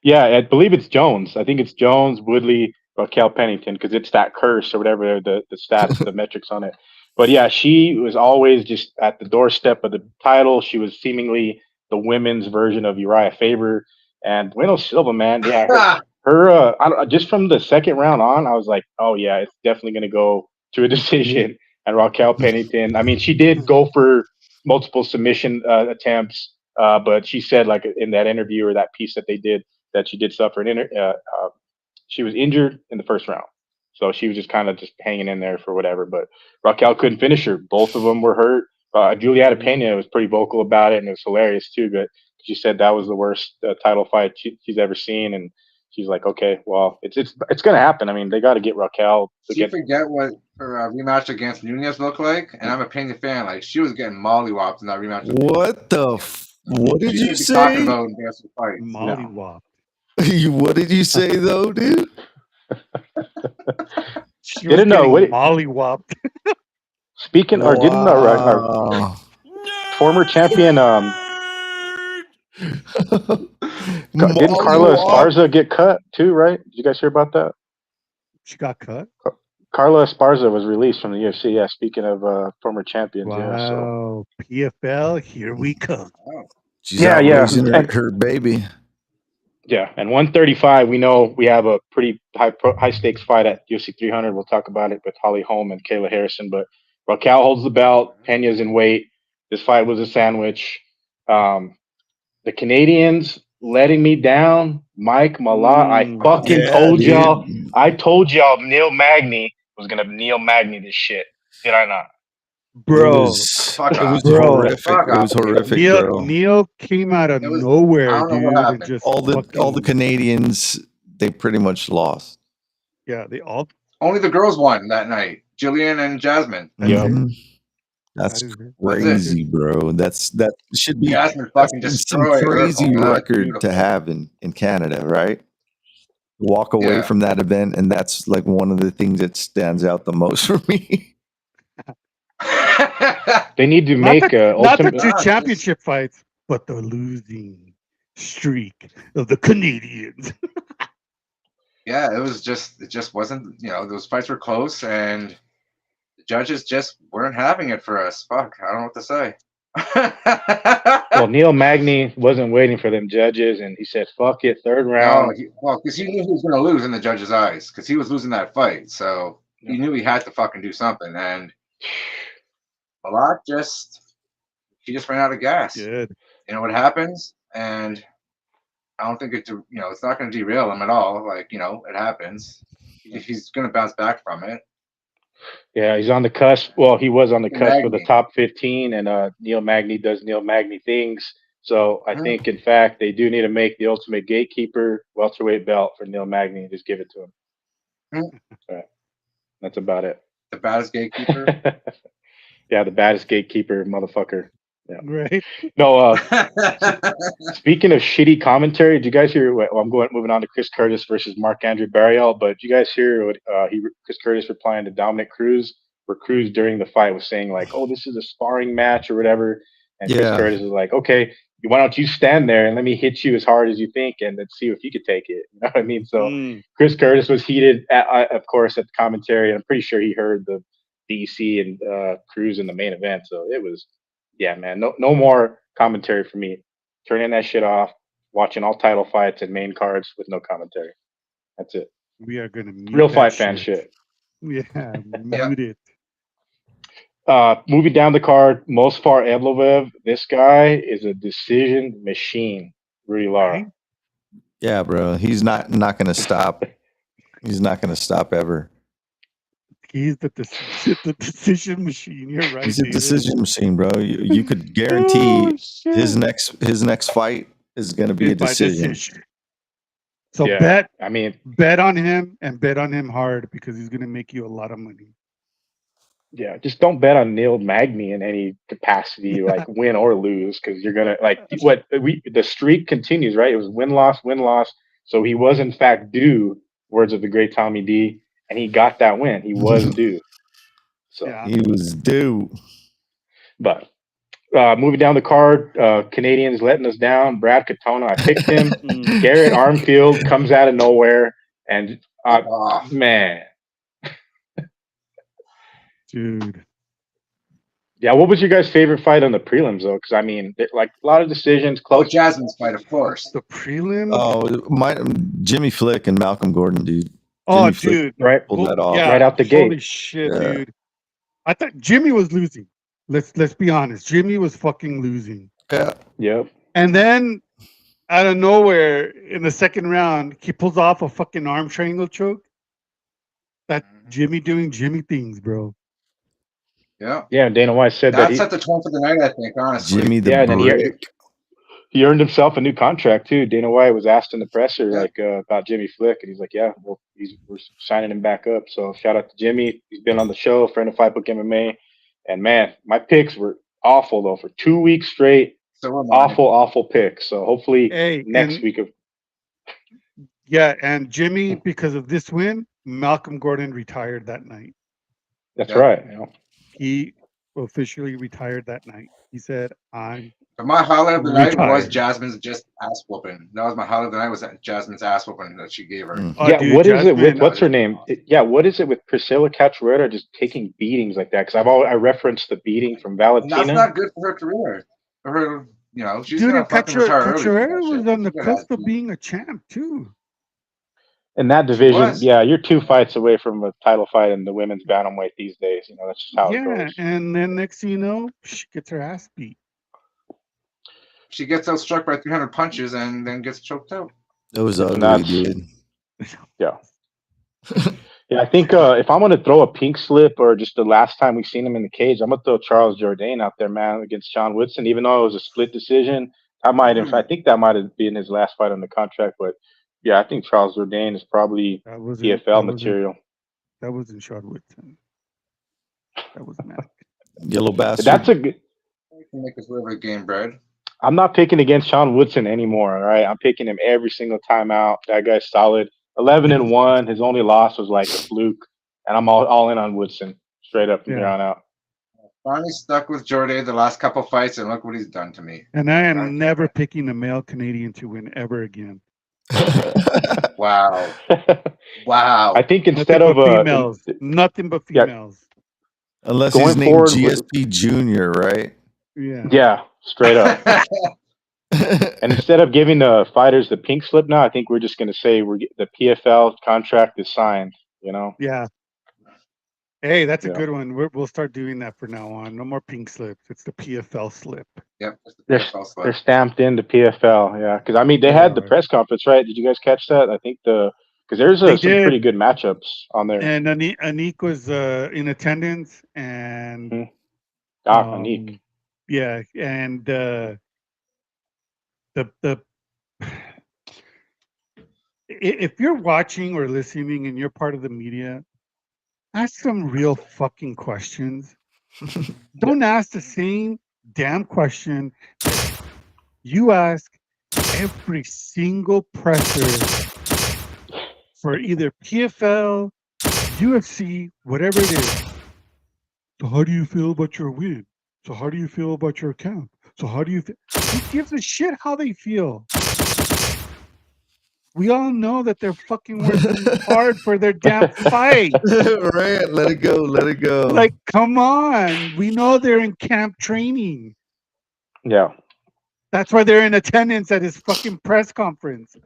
Speaker 4: Yeah, I believe it's Jones. I think it's Jones, Woodley, Raquel Pennington because it's that curse or whatever the stats, the metrics on it. But yeah, she was always just at the doorstep of the title. She was seemingly the women's version of Uriah Faber and Bueno Silva. Man, yeah, I don't, just from the second round on, I was like, oh yeah, it's definitely going to go to a decision. And Raquel Pennington, I mean, she did go for multiple submission attempts, but she said like in that interview or that piece that they did that she did suffer she was injured in the first round. So she was just kind of just hanging in there for whatever. But Raquel couldn't finish her. Both of them were hurt. Juliana Pena was pretty vocal about it, and it was hilarious too. But she said that was the worst title fight she's ever seen, and she's like, okay, well, it's gonna happen. I mean, they got to get Raquel to
Speaker 5: She
Speaker 4: get.
Speaker 5: forget what her rematch against Nunez looked like, and I'm a Pena fan. Like she was getting mollywopped in that rematch.
Speaker 3: What did
Speaker 5: She
Speaker 3: you
Speaker 5: should be talking
Speaker 3: say?
Speaker 5: about in best of fights.
Speaker 2: Molly Wop.
Speaker 3: What did you say though, dude?
Speaker 2: She was
Speaker 4: Didn't know.
Speaker 2: getting
Speaker 4: Wait,
Speaker 2: molly whopped.
Speaker 4: speaking or didn't our former champion didn't Carla Esparza get cut too? Right? Did you guys hear about that?
Speaker 2: She got cut.
Speaker 4: Carla Esparza was released from the UFC. Yeah, speaking of former champions.
Speaker 2: Wow.
Speaker 4: Yeah, so
Speaker 2: PFL, here we come.
Speaker 3: She's
Speaker 4: Yeah,
Speaker 3: out
Speaker 4: yeah.
Speaker 3: raising
Speaker 4: And
Speaker 3: her baby.
Speaker 4: yeah, and 135, we know we have a pretty high stakes fight at UFC 300. We'll talk about it with Holly Holm and Kayla Harrison. But Raquel holds the belt. Pena's in weight. This fight was a sandwich. The Canadians letting me down. Mike Malott. I fucking
Speaker 3: Yeah,
Speaker 4: told
Speaker 3: dude.
Speaker 4: y'all. I told y'all Neil Magny was gonna Neil Magny this shit. Did I not?
Speaker 2: Bro,
Speaker 3: it was
Speaker 2: bro.
Speaker 3: horrific. It was horrific, bro.
Speaker 2: Neil came out of
Speaker 5: It was-
Speaker 2: nowhere,
Speaker 5: I don't know what
Speaker 2: dude, and
Speaker 5: happened.
Speaker 2: just
Speaker 3: All the Canadians, they pretty much lost.
Speaker 2: yeah, they all.
Speaker 5: Only the girls won that night. Jillian and Jasmine.
Speaker 2: That's
Speaker 4: Yeah.
Speaker 2: it.
Speaker 3: That's
Speaker 2: That is it.
Speaker 3: crazy, bro. That should be
Speaker 5: Jasmine fucking
Speaker 3: some
Speaker 5: destroyed her.
Speaker 3: crazy
Speaker 5: Oh,
Speaker 3: record to
Speaker 5: beautiful.
Speaker 3: have in Canada, right? Walk away
Speaker 5: Yeah.
Speaker 3: from that event, and that's like one of the things that stands out the most for me.
Speaker 4: They need to
Speaker 2: Not
Speaker 4: make
Speaker 2: the
Speaker 4: ultimate.
Speaker 2: two championship fights, but the losing streak of the Canadians.
Speaker 5: Yeah, it just wasn't, those fights were close and the judges just weren't having it for us. Fuck, I don't know what to say.
Speaker 4: Well, Neil Magny wasn't waiting for them judges, and he said, "Fuck it, third round."
Speaker 5: Because he knew he was going to lose in the judge's eyes, because he was losing that fight, so he knew he had to fucking do something, and Malott he just ran out of gas.
Speaker 2: Good.
Speaker 5: You know what happens, and I don't think it's not going to derail him at all. Like, it happens. He's going to bounce back from it.
Speaker 4: Yeah, he's on the cusp. Well, he was on the cusp
Speaker 5: Magny.
Speaker 4: of the top 15, and Neil Magny does Neil Magny things. So I think, in fact, they do need to make the ultimate gatekeeper welterweight belt for Neil Magny and just give it to him. Right. That's about it.
Speaker 5: The baddest gatekeeper.
Speaker 4: Yeah, the baddest gatekeeper, motherfucker. Yeah.
Speaker 2: Right.
Speaker 4: No. Speaking of shitty commentary, did you guys hear? Well, I'm moving on to Chris Curtis versus Mark Andrew Barrial. But did you guys hear what Chris Curtis replying to Dominic Cruz? Where Cruz during the fight was saying like, "Oh, this is a sparring match or whatever," and Chris Curtis is like, "Okay, why don't you stand there and let me hit you as hard as you think, and let's see if you could take it." You know what I mean? So Chris Curtis was heated, of course, at the commentary, and I'm pretty sure he heard the DEC and Cruz in the main event. So it was. Yeah, man. No more commentary for me. Turning that shit off, watching all title fights and main cards with no commentary. That's it.
Speaker 2: We are gonna mute
Speaker 4: Real
Speaker 2: that
Speaker 4: fight fan shit.
Speaker 2: Yeah, mute it.
Speaker 4: Moving down the card, Mosfar Evloev. This guy is a decision machine. Rudy Lara.
Speaker 2: Right?
Speaker 3: Yeah, bro. He's not going to stop. He's not going to stop ever.
Speaker 2: He's the decision machine. You're right,
Speaker 3: He's a
Speaker 2: David.
Speaker 3: decision machine, bro. You could guarantee
Speaker 2: Oh, shit.
Speaker 3: his next fight is going to be a
Speaker 2: It's by
Speaker 3: decision.
Speaker 2: So
Speaker 4: Yeah, I mean,
Speaker 2: bet on him and bet on him hard because he's gonna make you a lot of money.
Speaker 4: yeah, just don't bet on Neil Magny in any capacity, like win or lose, because you're gonna like the streak continues, right? It was win loss, win loss. So he was in fact due, words of the great Tommy D, and he got that win. He was due. So,
Speaker 2: Yeah.
Speaker 3: He was due.
Speaker 4: but moving down the card, Canadians letting us down. Brad Katona, I picked him. Garrett Armfield comes out of nowhere, and man,
Speaker 2: Dude.
Speaker 4: yeah. What was your guys' favorite fight on the prelims, though? Because I mean, like a lot of decisions,
Speaker 5: Oh,
Speaker 4: close.
Speaker 5: Jasmine's fight, of course.
Speaker 2: The prelim.
Speaker 3: Jimmy Flick and Malcolm Gordon, dude.
Speaker 2: Oh,
Speaker 3: Jimmy Flick
Speaker 2: dude.
Speaker 4: Right,
Speaker 3: pulled that off.
Speaker 2: Yeah,
Speaker 4: right out the
Speaker 2: holy
Speaker 4: gate.
Speaker 2: shit,
Speaker 3: Yeah.
Speaker 2: dude. I thought Jimmy was losing. Let's be honest. Jimmy was fucking losing.
Speaker 3: Yeah.
Speaker 4: Yep.
Speaker 2: And then out of nowhere in the second round, he pulls off a fucking arm triangle choke. That's Jimmy doing Jimmy things, bro.
Speaker 5: Yeah.
Speaker 4: Yeah, Dana White said
Speaker 5: That
Speaker 4: that
Speaker 5: set the tone for the night, I think, honestly.
Speaker 3: Jimmy the
Speaker 4: Yeah, and then
Speaker 3: Brick.
Speaker 4: he earned himself a new contract too. Dana White was asked in the presser
Speaker 5: Yeah.
Speaker 4: about Jimmy Flick, and he's like, "Yeah, well, we're signing him back up." So shout out to Jimmy. He's been on the show, friend of Fight Book MMA, and man, my picks were awful though for 2 weeks straight.
Speaker 5: So were mine.
Speaker 4: Awful picks. So hopefully next week.
Speaker 2: Yeah, and Jimmy, because of this win, Malcolm Gordon retired that night.
Speaker 4: That's
Speaker 5: Yeah.
Speaker 4: right. You know.
Speaker 2: He officially retired that night. He said, "I'm."
Speaker 5: But my highlight of the night was
Speaker 2: Retired.
Speaker 5: Jasmine's just ass whooping. That was my highlight of the night, was that Jasmine's ass whooping that she gave her.
Speaker 2: Oh,
Speaker 4: Yeah,
Speaker 2: dude,
Speaker 4: what is it with
Speaker 2: Jasmine-
Speaker 4: what's her name? Yeah, what is it with Priscilla Cachoeira just taking beatings like that? Because I referenced the beating from Valentina.
Speaker 5: That's not good for her career. For her, she's
Speaker 2: Dude,
Speaker 5: gonna
Speaker 2: and
Speaker 5: fucking retire early. from that
Speaker 2: Cachoeira was
Speaker 5: shit.
Speaker 2: on the
Speaker 5: She got
Speaker 2: cusp
Speaker 5: ass
Speaker 2: of
Speaker 5: beat.
Speaker 2: being a champ too.
Speaker 4: In that division,
Speaker 5: was.
Speaker 4: yeah, you're 2 fights away from a title fight in the women's bantamweight these days. That's just how it
Speaker 2: Yeah,
Speaker 4: goes.
Speaker 2: and then next thing you know, she gets her ass beat.
Speaker 5: She gets outstruck by 300 punches and then gets choked out.
Speaker 3: It was ugly,
Speaker 4: Nuts.
Speaker 3: dude.
Speaker 4: Yeah. Yeah, I think if I'm going to throw a pink slip or just the last time we've seen him in the cage, I'm going to throw Charles Jourdain out there, man, against Sean Woodson. Even though it was a split decision, I think that might have been his last fight on the contract. But yeah, I think Charles Jourdain is probably PFL material.
Speaker 2: That wasn't Sean Woodson. That was Mac.
Speaker 3: Yellow bastard.
Speaker 4: That's a good.
Speaker 5: He can make his liver game bread.
Speaker 4: I'm not picking against Sean Woodson anymore. All right, I'm picking him every single time out. That guy's solid. 11-1. His only loss was like a fluke, and I'm all in on Woodson straight up from here on out.
Speaker 5: Finally stuck with Jourdain the last couple fights, and look what he's done to me.
Speaker 2: And I am never picking a male Canadian to win ever again.
Speaker 5: Wow. Wow.
Speaker 4: I think instead of
Speaker 2: females, nothing but females.
Speaker 3: Unless
Speaker 4: Going
Speaker 3: he's named
Speaker 4: forward
Speaker 3: GSP Junior, right?
Speaker 4: Yeah, straight up. And instead of giving the fighters the pink slip now, I think we're just going to say the PFL contract is signed.
Speaker 2: Yeah. Hey, that's a good one. We'll start doing that from now on. No more pink slips. It's the PFL slip.
Speaker 5: Yep. It's the PFL slip.
Speaker 4: They're stamped in the PFL. Yeah, because I mean they had the press conference, right? Did you guys catch that? I think because there's some pretty good matchups on there.
Speaker 2: And Anik was in attendance, and
Speaker 4: Anik.
Speaker 2: Yeah, and the if you're watching or listening and you're part of the media, ask some real fucking questions. Don't ask the same damn question that you ask every single presser for either PFL, UFC, whatever it is. So how do you feel about your win? So how do you feel about your account? So how do you feel? Who gives a shit how they feel? We all know that they're fucking working hard for their damn fight.
Speaker 3: Right, let it go.
Speaker 2: Like, come on. We know they're in camp training.
Speaker 4: Yeah.
Speaker 2: That's why they're in attendance at his fucking press conference.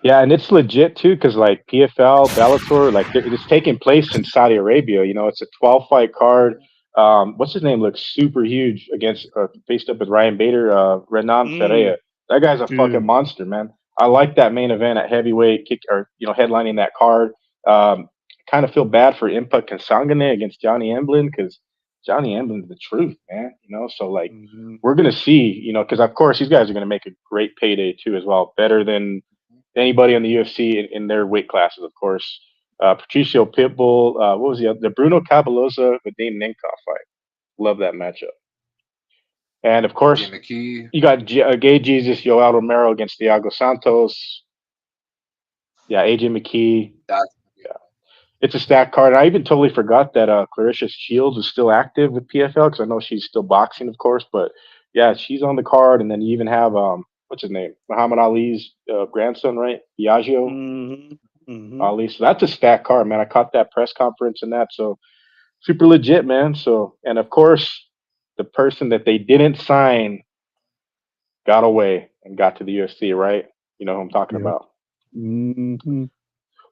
Speaker 4: Yeah, and it's legit too, because like PFL, Bellator, like it's taking place in Saudi Arabia. You know, it's a 12 fight card. What's his name? Looks super huge against faced up with Ryan Bader, Renan Ferreira.
Speaker 2: Mm,
Speaker 4: That guy's a fucking
Speaker 2: dude.
Speaker 4: monster, man. I like that main event at heavyweight kick, or headlining that card. Kind of feel bad for Impa Kansangane against Johnny Emblin, because Johnny Emblin's the truth, man. So like
Speaker 2: Mhm.
Speaker 4: we're gonna see, because of course these guys are gonna make a great payday too as well, better than anybody in the UFC in their weight classes, of course. Patricio Pitbull, what was the Bruno Cabalosa Vadim Nemkov fight? Love that matchup. And of
Speaker 5: AJ
Speaker 4: course,
Speaker 5: McKee.
Speaker 4: you got Gay Jesus, Yoel Romero against Thiago Santos. Yeah, AJ McKee.
Speaker 5: That's
Speaker 4: Yeah, it's a stacked card. I even totally forgot that Clarissa Shields was still active with PFL, because I know she's still boxing, of course. But yeah, she's on the card. And then you even have what's his name, Muhammad Ali's grandson, right? Diageo
Speaker 2: Mhm. Mhm.
Speaker 4: Ali. So that's a stacked card, man. I caught that press conference and that. So super legit, man. So, and of course, the person that they didn't sign got away and got to the UFC, right? You know who I'm talking
Speaker 2: Yep.
Speaker 4: about.
Speaker 2: Mhm.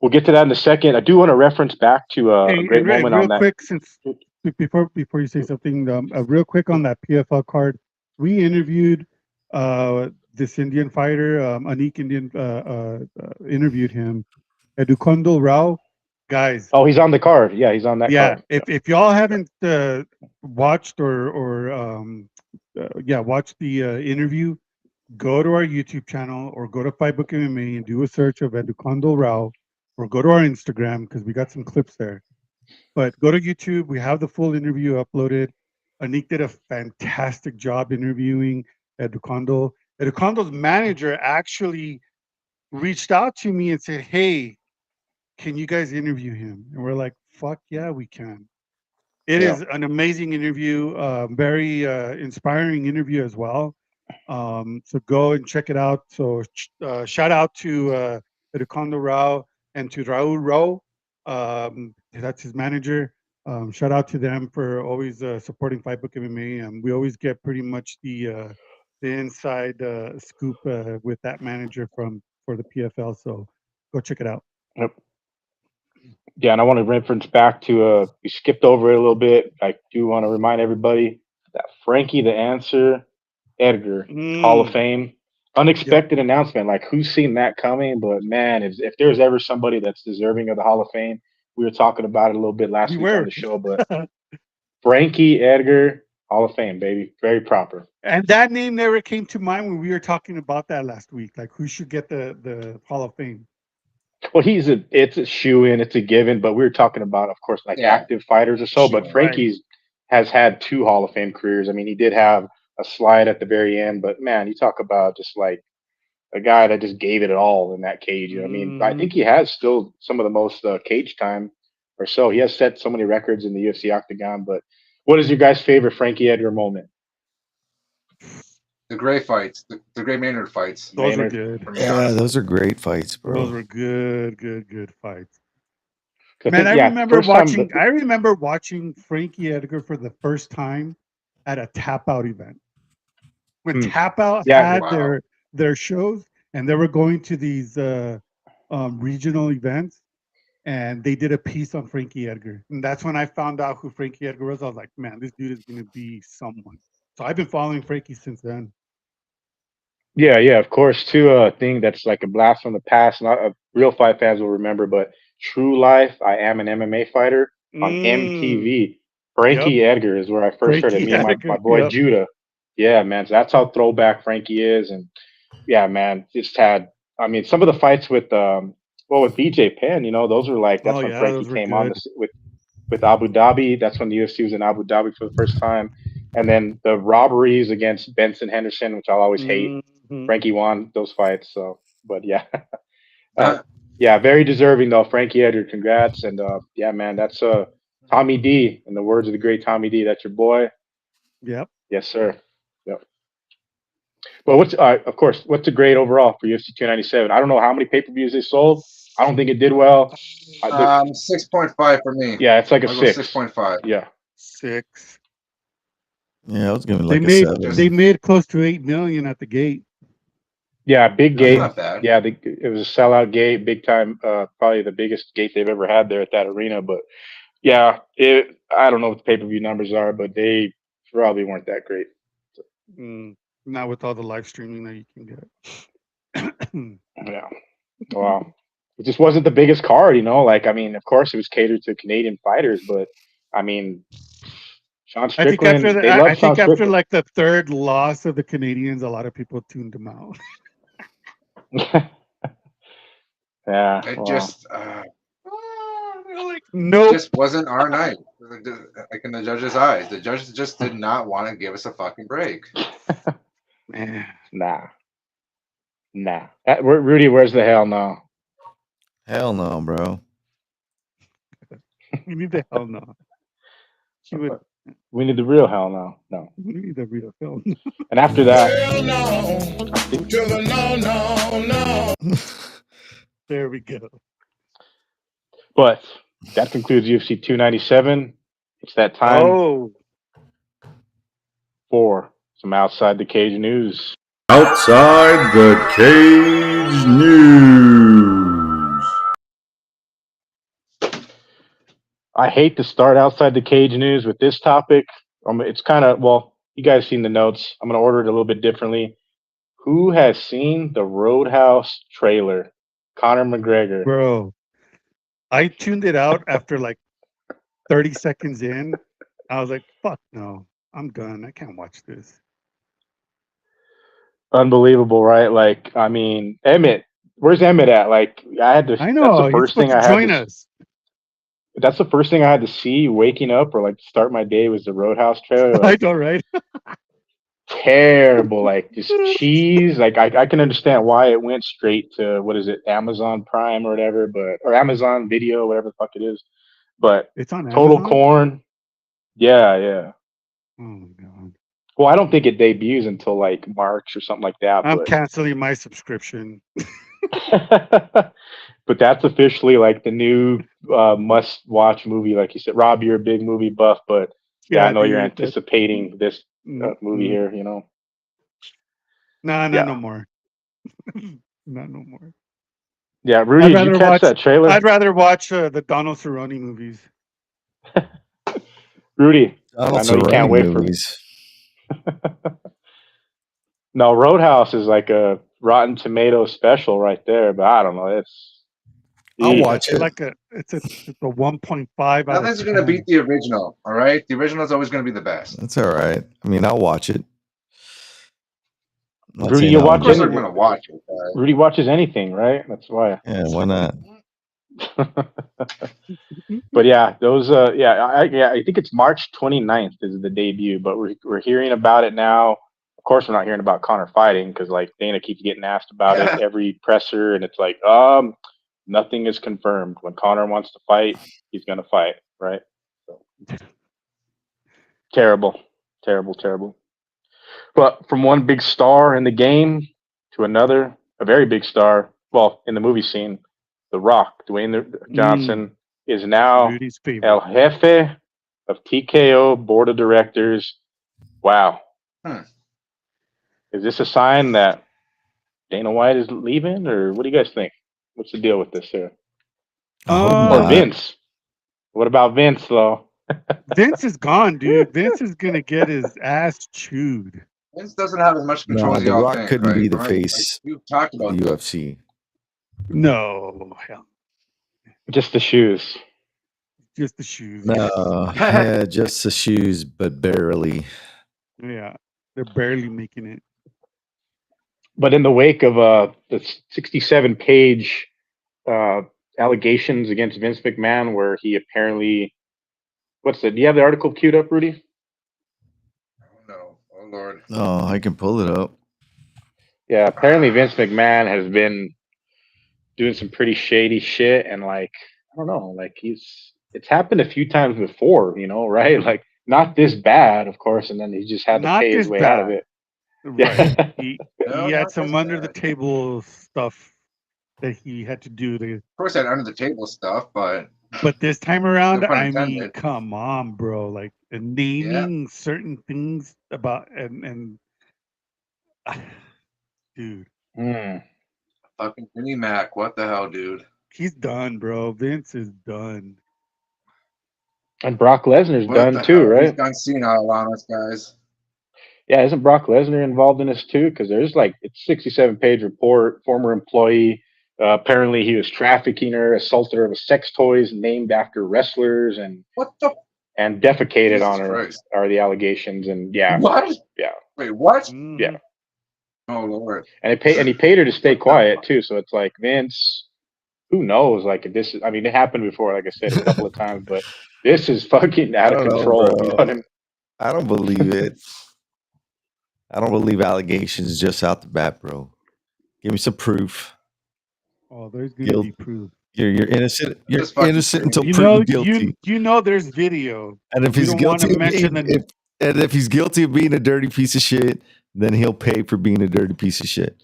Speaker 4: We'll get to that in a second. I do want to reference back to a
Speaker 2: Hey,
Speaker 4: great moment
Speaker 2: real
Speaker 4: on that.
Speaker 2: quick, since before you say something, real quick on that PFL card, we interviewed this Indian fighter, Anik Indian, interviewed him, Edukondo Rao. Guys,
Speaker 4: Oh, he's on the card. Yeah, he's on that
Speaker 2: yeah,
Speaker 4: card. Yeah.
Speaker 2: if y'all haven't watched or watched the interview, go to our YouTube channel or go to Fightbook MMA and do a search of Edukondo Rao, or go to our Instagram because we got some clips there. But go to YouTube. We have the full interview uploaded. Anik did a fantastic job interviewing Edukondo. Edukondo's manager actually reached out to me and said, "Hey, can you guys interview him?" And we're like, "Fuck yeah, we can." It
Speaker 4: Yeah.
Speaker 2: is an amazing interview, very inspiring interview as well. So go and check it out. So shout out to Edukondo Rao and to Raul Rao. That's his manager. Shout out to them for always supporting Fightbook MMA. We always get pretty much the inside scoop with that manager for the PFL. So go check it out.
Speaker 4: Yep. Yeah, and I want to reference back to we skipped over it a little bit. I do want to remind everybody that Frankie the Answer Edgar Hall of
Speaker 2: Mm,
Speaker 4: Fame
Speaker 2: yep,
Speaker 4: unexpected announcement. Like who's seen that coming? But man, if there's ever somebody that's deserving of the Hall of Fame, we were talking about it a little bit
Speaker 2: we
Speaker 4: last week on
Speaker 2: were.
Speaker 4: the show. But Frankie Edgar Hall of Fame, baby, very proper.
Speaker 2: And that name never came to mind when we were talking about that last week. Like who should get the Hall of Fame?
Speaker 4: Well, it's a shoe in, it's a given. But we were talking about, of course, like
Speaker 5: Yeah,
Speaker 4: active fighters or so.
Speaker 5: shoe
Speaker 4: But
Speaker 5: in.
Speaker 2: Right.
Speaker 4: Frankie's has had two Hall of Fame careers. I mean, he did have a slide at the very end, but man, you talk about just like a guy that just gave it all in that cage. I mean, I
Speaker 2: Hmm.
Speaker 4: think he has still some of the most cage time or so. He has set so many records in the UFC octagon. But what is your guys' favorite Frankie Edgar moment?
Speaker 5: The Gray fights, the Gray Maynard fights
Speaker 2: Those were
Speaker 4: Maynard.
Speaker 2: good.
Speaker 5: for me,
Speaker 3: Yeah,
Speaker 5: honestly.
Speaker 3: those are great fights,
Speaker 2: Those
Speaker 3: bro.
Speaker 2: were good fights.
Speaker 4: I
Speaker 2: Man,
Speaker 4: think,
Speaker 2: I
Speaker 4: yeah, the
Speaker 2: remember
Speaker 4: first time
Speaker 2: watching.
Speaker 4: that,
Speaker 2: I remember watching Frankie Edgar for the first time at a Tap Out event when
Speaker 4: hmm,
Speaker 2: Tap Out
Speaker 4: yeah,
Speaker 2: had
Speaker 5: Wow.
Speaker 2: their shows, and they were going to these regional events, and they did a piece on Frankie Edgar, and that's when I found out who Frankie Edgar was. I was like, man, this dude is going to be someone. So I've been following Frankie since then.
Speaker 4: yeah, of course, too. A thing that's like a blast from the past. Not real fight fans will remember, but True Life. I am an MMA fighter on
Speaker 2: Mm,
Speaker 4: MTV.
Speaker 2: yep,
Speaker 4: Frankie Edgar is where I first heard it.
Speaker 2: Frankie
Speaker 4: Me and my
Speaker 2: Edgar.
Speaker 4: boy
Speaker 2: Yep.
Speaker 4: Judah. Yeah, man. So that's how throwback Frankie is, and yeah, man. Just had. I mean, some of the fights with with BJ Penn. Those were like
Speaker 2: Oh
Speaker 4: that's when
Speaker 2: yeah,
Speaker 4: Frankie
Speaker 2: those were
Speaker 4: came on
Speaker 2: good.
Speaker 4: this with Abu Dhabi. That's when the UFC was in Abu Dhabi for the first time, and then the robberies against Benson Henderson, which I'll always hate.
Speaker 2: Hmm.
Speaker 4: Frankie won those fights. So, but yeah, uh, yeah, very deserving though. Frankie Edgar, congrats, and yeah, man, that's Tommy D. In the words of the great Tommy D, that's your boy.
Speaker 2: Yep.
Speaker 4: Yes, sir. Yep. But what's of course, what's a grade overall for UFC 297? I don't know how many pay per views they sold. I don't think it did well.
Speaker 5: 6.5 for me.
Speaker 4: Yeah, it's like a
Speaker 5: I'll go
Speaker 4: six.
Speaker 5: 6.5.
Speaker 4: Yeah,
Speaker 2: 6.
Speaker 3: Yeah, I was giving
Speaker 2: They
Speaker 3: like a
Speaker 2: made
Speaker 5: Just
Speaker 2: they
Speaker 3: 7.
Speaker 2: made close to 8 million at the gate.
Speaker 4: Yeah, big
Speaker 5: That's
Speaker 4: gate.
Speaker 5: not bad.
Speaker 4: Yeah, it was a sellout gate, big time. Probably the biggest gate they've ever had there at that arena. But yeah, I don't know what the pay per view numbers are, but they probably weren't that great.
Speaker 2: Not with all the live streaming that you can get.
Speaker 4: Yeah. Wow. It just wasn't the biggest card, you know. Like, I mean, of course, it was catered to Canadian fighters, but I mean, Sean
Speaker 2: I think after
Speaker 4: Strickland, they love Sean Strickland.
Speaker 2: like the third loss of the Canadians, a lot of people tuned them out.
Speaker 4: Yeah.
Speaker 5: It
Speaker 4: Wow.
Speaker 5: just
Speaker 2: Like, nope.
Speaker 5: just wasn't our night. Like in the judges' eyes, the judges just did not want to give us a fucking break.
Speaker 2: Man.
Speaker 4: Nah. Rudy, where's the hell no?
Speaker 3: Hell no, bro.
Speaker 2: We need the hell no.
Speaker 4: We need the real hell no. No.
Speaker 2: We need the real hell.
Speaker 4: And after that,
Speaker 1: Hell no. To the no.
Speaker 2: There we go.
Speaker 4: but that concludes UFC 297. It's that time
Speaker 2: Oh,
Speaker 4: for some outside the cage news.
Speaker 1: Outside the cage news.
Speaker 4: I hate to start outside the cage news with this topic. It's kind of, well, you guys seen the notes. I'm going to order it a little bit differently. Who has seen the Roadhouse trailer? Conor McGregor.
Speaker 2: bro. I tuned it out after like 30 seconds in. I was like, fuck no. I'm done. I can't watch this.
Speaker 4: Unbelievable, right? Like, I mean, Emmett, where's Emmett at? Like,
Speaker 2: I know.
Speaker 4: That's the
Speaker 2: He's
Speaker 4: first thing
Speaker 2: supposed
Speaker 4: I
Speaker 2: to
Speaker 4: had
Speaker 2: join
Speaker 4: to,
Speaker 2: us.
Speaker 4: that's the first thing I had to see waking up or like start my day was the Roadhouse trailer.
Speaker 2: I
Speaker 4: Like,
Speaker 2: know, right?
Speaker 4: terrible, like just cheese. Like, I can understand why it went straight to, what is it, Amazon Prime or whatever, or Amazon Video, whatever the fuck it is. But
Speaker 2: It's on
Speaker 4: Total
Speaker 2: Amazon?
Speaker 4: Corn, yeah.
Speaker 2: Oh my god.
Speaker 4: Well, I don't think it debuts until like March or something like that.
Speaker 2: I'm
Speaker 4: But
Speaker 2: canceling my subscription.
Speaker 4: but that's officially like the new must-watch movie. Like you said, Rob, you're a big movie buff, but yeah, I know you're
Speaker 2: dude,
Speaker 4: anticipating this movie here. You know,
Speaker 2: Nah,
Speaker 4: Yeah.
Speaker 2: no more. Not no more.
Speaker 4: yeah. Rudy, did you catch
Speaker 2: watch-
Speaker 4: that trailer?
Speaker 2: I'd rather watch the Donald Cerrone movies.
Speaker 4: Rudy,
Speaker 3: Donald
Speaker 4: I know you can't
Speaker 3: Cerrone
Speaker 4: wait
Speaker 3: movies.
Speaker 4: No, Roadhouse is like a Rotten Tomato special right there, but I don't know.
Speaker 3: I'll
Speaker 4: Yeah.
Speaker 3: watch
Speaker 2: It's
Speaker 3: it.
Speaker 2: like it's a 1.5 out of
Speaker 5: Nothing's gonna
Speaker 2: 10.
Speaker 5: beat the original. All right, the original is always gonna be the best.
Speaker 3: That's all right. I mean, I'll watch it. I'm not
Speaker 4: Rudy,
Speaker 3: saying
Speaker 4: you
Speaker 3: I'll
Speaker 4: watch
Speaker 5: Of course,
Speaker 4: any-
Speaker 5: I'm gonna watch it. But
Speaker 4: Rudy watches anything, right? That's why.
Speaker 3: Yeah, why not?
Speaker 4: But yeah, those I think it's March 29th is the debut, but we're hearing about it now. Of course, we're not hearing about Conor fighting because like Dana keeps getting asked about it every presser, and it's like nothing is confirmed. When Conor wants to fight, he's gonna fight, right? So, terrible. But from one big star in the game to another, a very big star, well, in the movie scene, The Rock, Dwayne Johnson, is now
Speaker 2: Rudy's favorite.
Speaker 4: El Jefe of TKO Board of Directors. Wow. Is this a sign that Dana White is leaving, or what do you guys think? What's the deal with this here?
Speaker 3: I hope
Speaker 4: Or
Speaker 3: not.
Speaker 4: Vince? What about Vince, though?
Speaker 2: Vince is gone, dude. Vince is gonna get his ass chewed.
Speaker 5: Vince doesn't have as much control
Speaker 3: No,
Speaker 5: as
Speaker 3: The
Speaker 5: y'all
Speaker 3: Rock
Speaker 5: think.
Speaker 3: couldn't
Speaker 5: right?
Speaker 3: be the
Speaker 5: Like,
Speaker 3: face
Speaker 5: we've talked
Speaker 3: of
Speaker 5: about
Speaker 3: the
Speaker 5: this.
Speaker 3: UFC.
Speaker 2: No, hell,
Speaker 4: Just the shoes.
Speaker 2: just the shoes.
Speaker 3: No, yeah, just the shoes, but barely.
Speaker 2: Yeah, they're barely making it.
Speaker 4: But in the wake of the 67-page allegations against Vince McMahon, where he apparently, do you have the article queued up, Rudy?
Speaker 5: Oh no! Oh lord!
Speaker 3: Oh, I can pull it up.
Speaker 4: Yeah, apparently Vince McMahon has been doing some pretty shady shit, and like, I don't know, like it's happened a few times before, you know, right? Like not this bad, of course, and then he just had to
Speaker 2: Not
Speaker 4: pay his
Speaker 2: this
Speaker 4: way out of
Speaker 2: bad.
Speaker 4: it.
Speaker 2: Right. He
Speaker 5: No,
Speaker 2: had
Speaker 5: not
Speaker 2: some
Speaker 5: this
Speaker 2: under the
Speaker 5: bad.
Speaker 2: table stuff that he had to do.
Speaker 5: Of course, I had under the table stuff, but
Speaker 2: But this time around,
Speaker 5: No pun
Speaker 2: I mean,
Speaker 5: intended.
Speaker 2: come on, bro. Like naming certain things about and dude,
Speaker 4: Mm.
Speaker 5: Fucking Vinnie Mac. What the hell, dude?
Speaker 2: He's done, bro. Vince is done.
Speaker 4: And Brock Lesnar's
Speaker 5: What
Speaker 4: done
Speaker 5: the
Speaker 4: too,
Speaker 5: hell? He's
Speaker 4: right?
Speaker 5: done senile on us, guys.
Speaker 4: Yeah, isn't Brock Lesnar involved in this too? Because there's like it's 67-page report. Former employee. Apparently, he was trafficking her, assaulted her with sex toys named after wrestlers,
Speaker 5: What the?
Speaker 4: and defecated
Speaker 5: Jesus
Speaker 4: on her.
Speaker 5: Christ.
Speaker 4: Are the allegations? And yeah,
Speaker 5: What?
Speaker 4: yeah,
Speaker 5: Wait, what?
Speaker 4: yeah.
Speaker 2: Mhm.
Speaker 5: Oh, Lord.
Speaker 4: And he paid her to stay
Speaker 5: What the
Speaker 4: quiet
Speaker 5: fuck?
Speaker 4: too. So it's like Vince. Who knows? Like if this is. I mean, it happened before, like I said, a couple of times, but this is fucking
Speaker 3: I
Speaker 4: out of
Speaker 3: don't know,
Speaker 4: control. You know
Speaker 3: bro.
Speaker 4: what I mean?
Speaker 3: I don't believe it. I don't believe allegations just out the bat, bro. Give me some proof.
Speaker 2: Oh, there's gonna
Speaker 3: Guilt.
Speaker 2: be proof.
Speaker 3: You're innocent. You're
Speaker 5: Just fucking
Speaker 3: innocent until
Speaker 5: crazy.
Speaker 3: proven guilty.
Speaker 2: You know there's video.
Speaker 3: And if
Speaker 2: You
Speaker 3: he's
Speaker 2: don't want to
Speaker 3: guilty of
Speaker 2: mention
Speaker 3: being,
Speaker 2: the.
Speaker 3: if he's guilty of being a dirty piece of shit, then he'll pay for being a dirty piece of shit.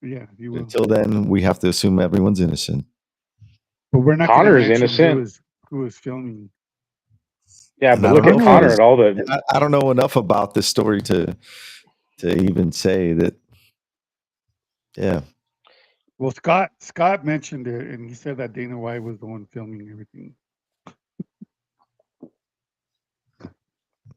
Speaker 2: Yeah, you will.
Speaker 3: Until then, we have to assume everyone's innocent.
Speaker 2: But we're not
Speaker 4: Connor
Speaker 2: going
Speaker 4: is
Speaker 2: to mention
Speaker 4: innocent.
Speaker 2: who is filming.
Speaker 4: Yeah,
Speaker 3: And
Speaker 4: but
Speaker 3: I
Speaker 4: look
Speaker 3: don't
Speaker 4: at
Speaker 3: know if
Speaker 4: Connor
Speaker 3: it
Speaker 4: and all the.
Speaker 3: was- I don't know enough about this story to even say that. Yeah,
Speaker 2: Well, Scott mentioned it, and he said that Dana White was the one filming everything.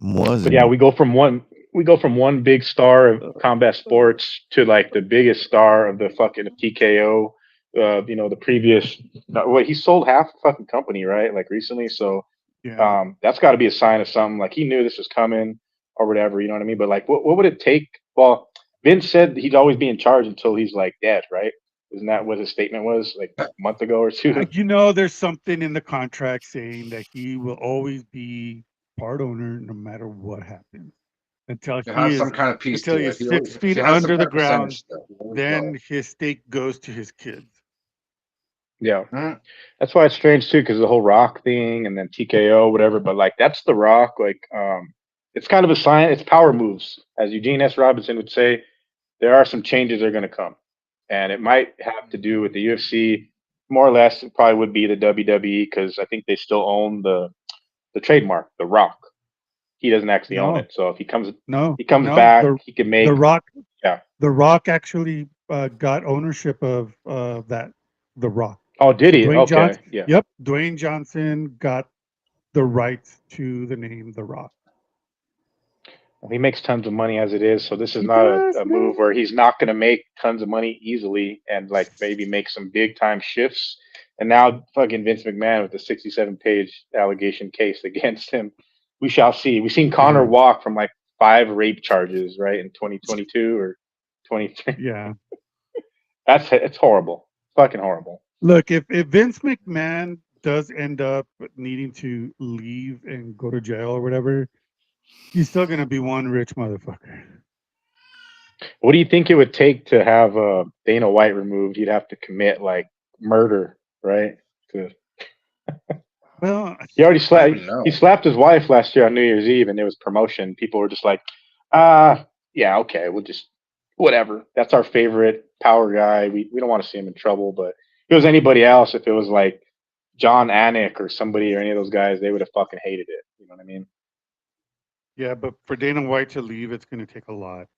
Speaker 3: was
Speaker 4: But yeah, we go from one big star of combat sports to like the biggest star of the fucking TKO. The previous. What he sold half the fucking company, right? Like recently, so
Speaker 2: Yeah.
Speaker 4: that's got to be a sign of something. Like he knew this was coming or whatever. You know what I mean? But like, what would it take? Well, Vince said he'd always be in charge until he's like dead, right? Isn't that what his statement was like a month ago or two?
Speaker 2: There's something in the contract saying that he will always be part owner no matter what happens until
Speaker 5: You
Speaker 2: he
Speaker 5: have
Speaker 2: is
Speaker 5: some kind of piece
Speaker 2: until
Speaker 5: to
Speaker 2: he
Speaker 5: it.
Speaker 2: is 6 feet
Speaker 5: He has some
Speaker 2: under the
Speaker 5: kind of
Speaker 2: ground.
Speaker 5: percentage still. He always
Speaker 2: Then
Speaker 5: will.
Speaker 2: his stake goes to his kids.
Speaker 4: Yeah.
Speaker 5: Mhm.
Speaker 4: That's why it's strange too, because the whole Rock thing and then TKO, whatever. But like, that's the Rock. Like, it's kind of a sign. It's power moves, as Eugene S. Robinson would say. There are some changes that are going to come, and it might have to do with the UFC. More or less, it probably would be the WWE because I think they still own the trademark, the Rock. He doesn't actually own
Speaker 2: No,
Speaker 4: it, so if he comes
Speaker 2: no.
Speaker 4: back, he can
Speaker 2: The
Speaker 4: make.
Speaker 2: Rock
Speaker 4: Yeah.
Speaker 2: The Rock actually got ownership of The Rock.
Speaker 4: Oh, did he?
Speaker 2: Dwayne Johnson.
Speaker 4: Okay. Yeah.
Speaker 2: Yep, Dwayne Johnson got the rights to the name The Rock.
Speaker 4: Well, he makes tons of money as it is, so this is
Speaker 2: He
Speaker 4: not
Speaker 2: does,
Speaker 4: a move where
Speaker 2: man.
Speaker 4: he's not going to make tons of money easily and like maybe make some big time shifts. And now fucking Vince McMahon with the 67-page allegation case against him. We shall see. We've seen Connor
Speaker 2: Yeah.
Speaker 4: walk from like 5 rape charges, right, in 2022 or 23.
Speaker 2: Yeah.
Speaker 4: It's horrible. Fucking horrible.
Speaker 2: Look, if Vince McMahon does end up needing to leave and go to jail or whatever, he's still gonna be one rich motherfucker.
Speaker 4: What do you think it would take to have Dana White removed? You'd have to commit like murder, right? To
Speaker 2: Well,
Speaker 4: He already
Speaker 5: I don't
Speaker 4: slapped.
Speaker 5: even know.
Speaker 4: He slapped his wife last year on New Year's Eve, and it was promotion. People were just like, yeah, okay, we'll just whatever. That's our favorite power guy. We don't want to see him in trouble. But if it was anybody else, if it was like John Anik or somebody or any of those guys, they would have fucking hated it. You know what I mean?
Speaker 2: yeah, but for Dana White to leave, it's gonna take a lot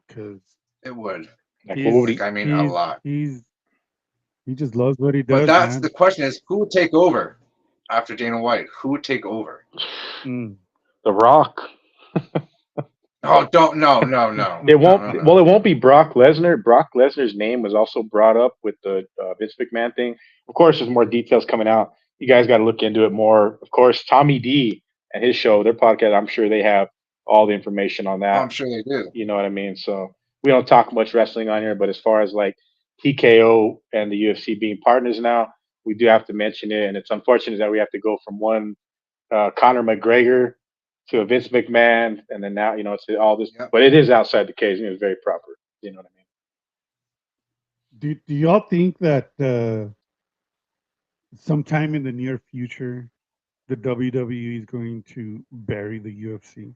Speaker 2: because
Speaker 5: It would.
Speaker 4: Like,
Speaker 2: he's
Speaker 4: what would
Speaker 5: Like, I mean, a lot.
Speaker 2: he just loves what he
Speaker 5: But
Speaker 2: does,
Speaker 5: that's
Speaker 2: man.
Speaker 5: the question: is who would take over after Dana White? Who would take over?
Speaker 2: Mm.
Speaker 4: The Rock.
Speaker 5: Oh, don't no.
Speaker 4: It won't.
Speaker 5: No.
Speaker 4: Well, it won't be Brock Lesnar. Brock Lesnar's name was also brought up with the Vince McMahon thing. Of course, there's more details coming out. You guys got to look into it more. Of course, Tommy D and his show, their podcast. I'm sure they have all the information on
Speaker 5: Oh,
Speaker 4: that.
Speaker 5: I'm sure they do.
Speaker 4: You know what I mean? So we don't talk much wrestling on here, but as far as like TKO and the UFC being partners now, we do have to mention it. And it's unfortunate that we have to go from one Conor McGregor to a Vince McMahon, and then now it's all this.
Speaker 5: Yep.
Speaker 4: But it is outside the cage. And it was very proper. You know what I mean?
Speaker 2: Do y'all think that sometime in the near future, the WWE is going to bury the UFC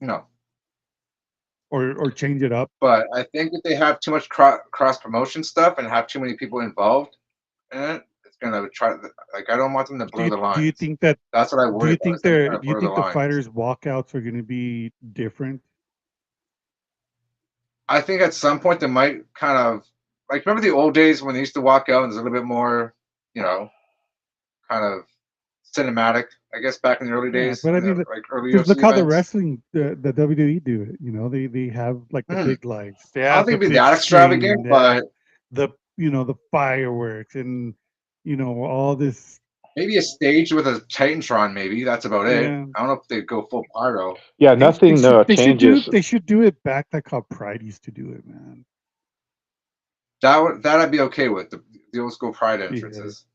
Speaker 5: No,
Speaker 2: or change it up?
Speaker 5: but I think if they have too much cross promotion stuff and have too many people involved in it, it's gonna try. Like, I don't want them to blur the lines.
Speaker 2: Do you think that?
Speaker 5: That's what I
Speaker 2: Do
Speaker 5: worry
Speaker 2: you
Speaker 5: about.
Speaker 2: think
Speaker 5: is them trying to
Speaker 2: do you
Speaker 5: blur
Speaker 2: think the
Speaker 5: lines.
Speaker 2: fighters' walkouts are going to be different?
Speaker 5: I think at some point they might kind of like remember the old days when they used to walk out and there's a little bit more, you know, kind of cinematic. I guess back in the early
Speaker 2: Yeah,
Speaker 5: days,
Speaker 2: but I
Speaker 5: in the
Speaker 2: mean,
Speaker 5: like early
Speaker 2: because look
Speaker 5: UFC
Speaker 2: how the
Speaker 5: events.
Speaker 2: wrestling, the WWE do it. You know, they have like the
Speaker 5: Hmm.
Speaker 2: big lights, they
Speaker 5: I don't
Speaker 2: have
Speaker 5: think
Speaker 2: the
Speaker 5: it'd be
Speaker 2: big
Speaker 5: that
Speaker 2: screen,
Speaker 5: extravagant,
Speaker 2: they have
Speaker 5: but
Speaker 2: the the fireworks, and all this.
Speaker 5: maybe a stage with a Titantron. Maybe that's about it.
Speaker 2: Yeah,
Speaker 5: I don't know if they'd go full pyro.
Speaker 4: Yeah,
Speaker 2: they
Speaker 4: nothing
Speaker 2: should
Speaker 4: changes.
Speaker 2: they should do it back like how Pride used to do it, man.
Speaker 5: That I'd be okay with the old school Pride
Speaker 2: Yeah.
Speaker 5: entrances.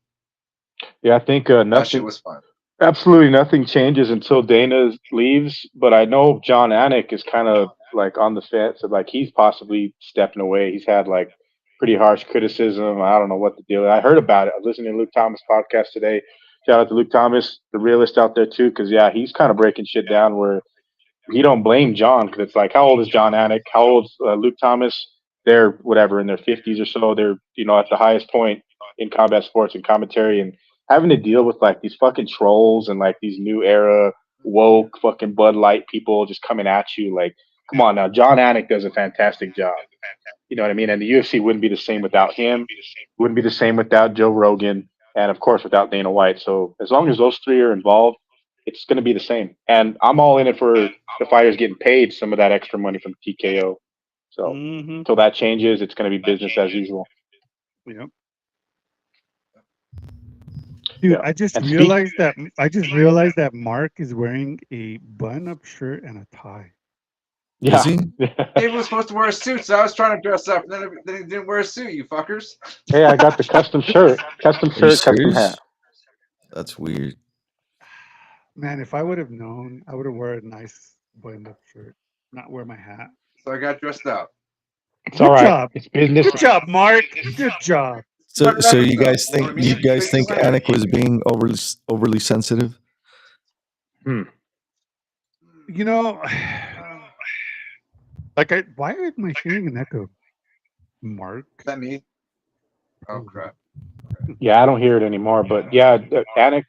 Speaker 4: Yeah, I think
Speaker 5: That shit
Speaker 4: nothing.
Speaker 5: was fun.
Speaker 4: Absolutely nothing changes until Dana leaves. But I know John Anik is kind of like on the fence of like he's possibly stepping away. He's had like pretty harsh criticism. I don't know what the deal is. I heard about it. I was listening to Luke Thomas podcast today. Shout out to Luke Thomas, the realist out there too, because yeah, he's kind of breaking shit down where he don't blame John because it's like how old is John Anik? How old's Luke Thomas? They're whatever in their 50s or so. They're at the highest point in combat sports and commentary, and having to deal with like these fucking trolls and like these new era woke fucking Bud Light people just coming at you. Like, come on now, John Anik does a fantastic job. You know what I mean? And the UFC wouldn't be the same without him. Wouldn't be the same without Joe Rogan, and of course without Dana White. So as long as those three are involved, it's going to be the same. And I'm all in it for the fighters getting paid some of that extra money from TKO. So
Speaker 2: Mm-hmm.
Speaker 4: until that changes, it's going to be business as usual.
Speaker 2: Yeah. Dude,
Speaker 4: Yeah. And speak.
Speaker 2: I just realized that Mark is wearing a button-up shirt and a tie.
Speaker 3: Is
Speaker 4: Yeah.
Speaker 3: he?
Speaker 5: David was supposed to wear a suit, so I was trying to dress up, and then he didn't wear a suit. You fuckers.
Speaker 4: Hey, I got the custom shirt,
Speaker 3: Are you
Speaker 4: custom hat.
Speaker 3: serious? That's weird.
Speaker 2: Man, if I would have known, I would have worn a nice button-up shirt, not wear my hat.
Speaker 5: So I got dressed up.
Speaker 4: It's all
Speaker 2: Good
Speaker 4: right.
Speaker 2: job.
Speaker 4: It's business.
Speaker 2: Good job, Mark. Good job.
Speaker 3: So,
Speaker 5: Started
Speaker 3: so
Speaker 5: records,
Speaker 3: you
Speaker 5: though.
Speaker 3: guys
Speaker 5: You know what I
Speaker 3: think
Speaker 5: mean? Big winner.
Speaker 3: Anik was being overly sensitive?
Speaker 4: Hmm.
Speaker 2: You know, why am I hearing an echo? Mark.
Speaker 5: Is that me? Oh
Speaker 2: Oh,
Speaker 5: crap!
Speaker 4: Yeah, I don't hear it anymore. But yeah, Anik,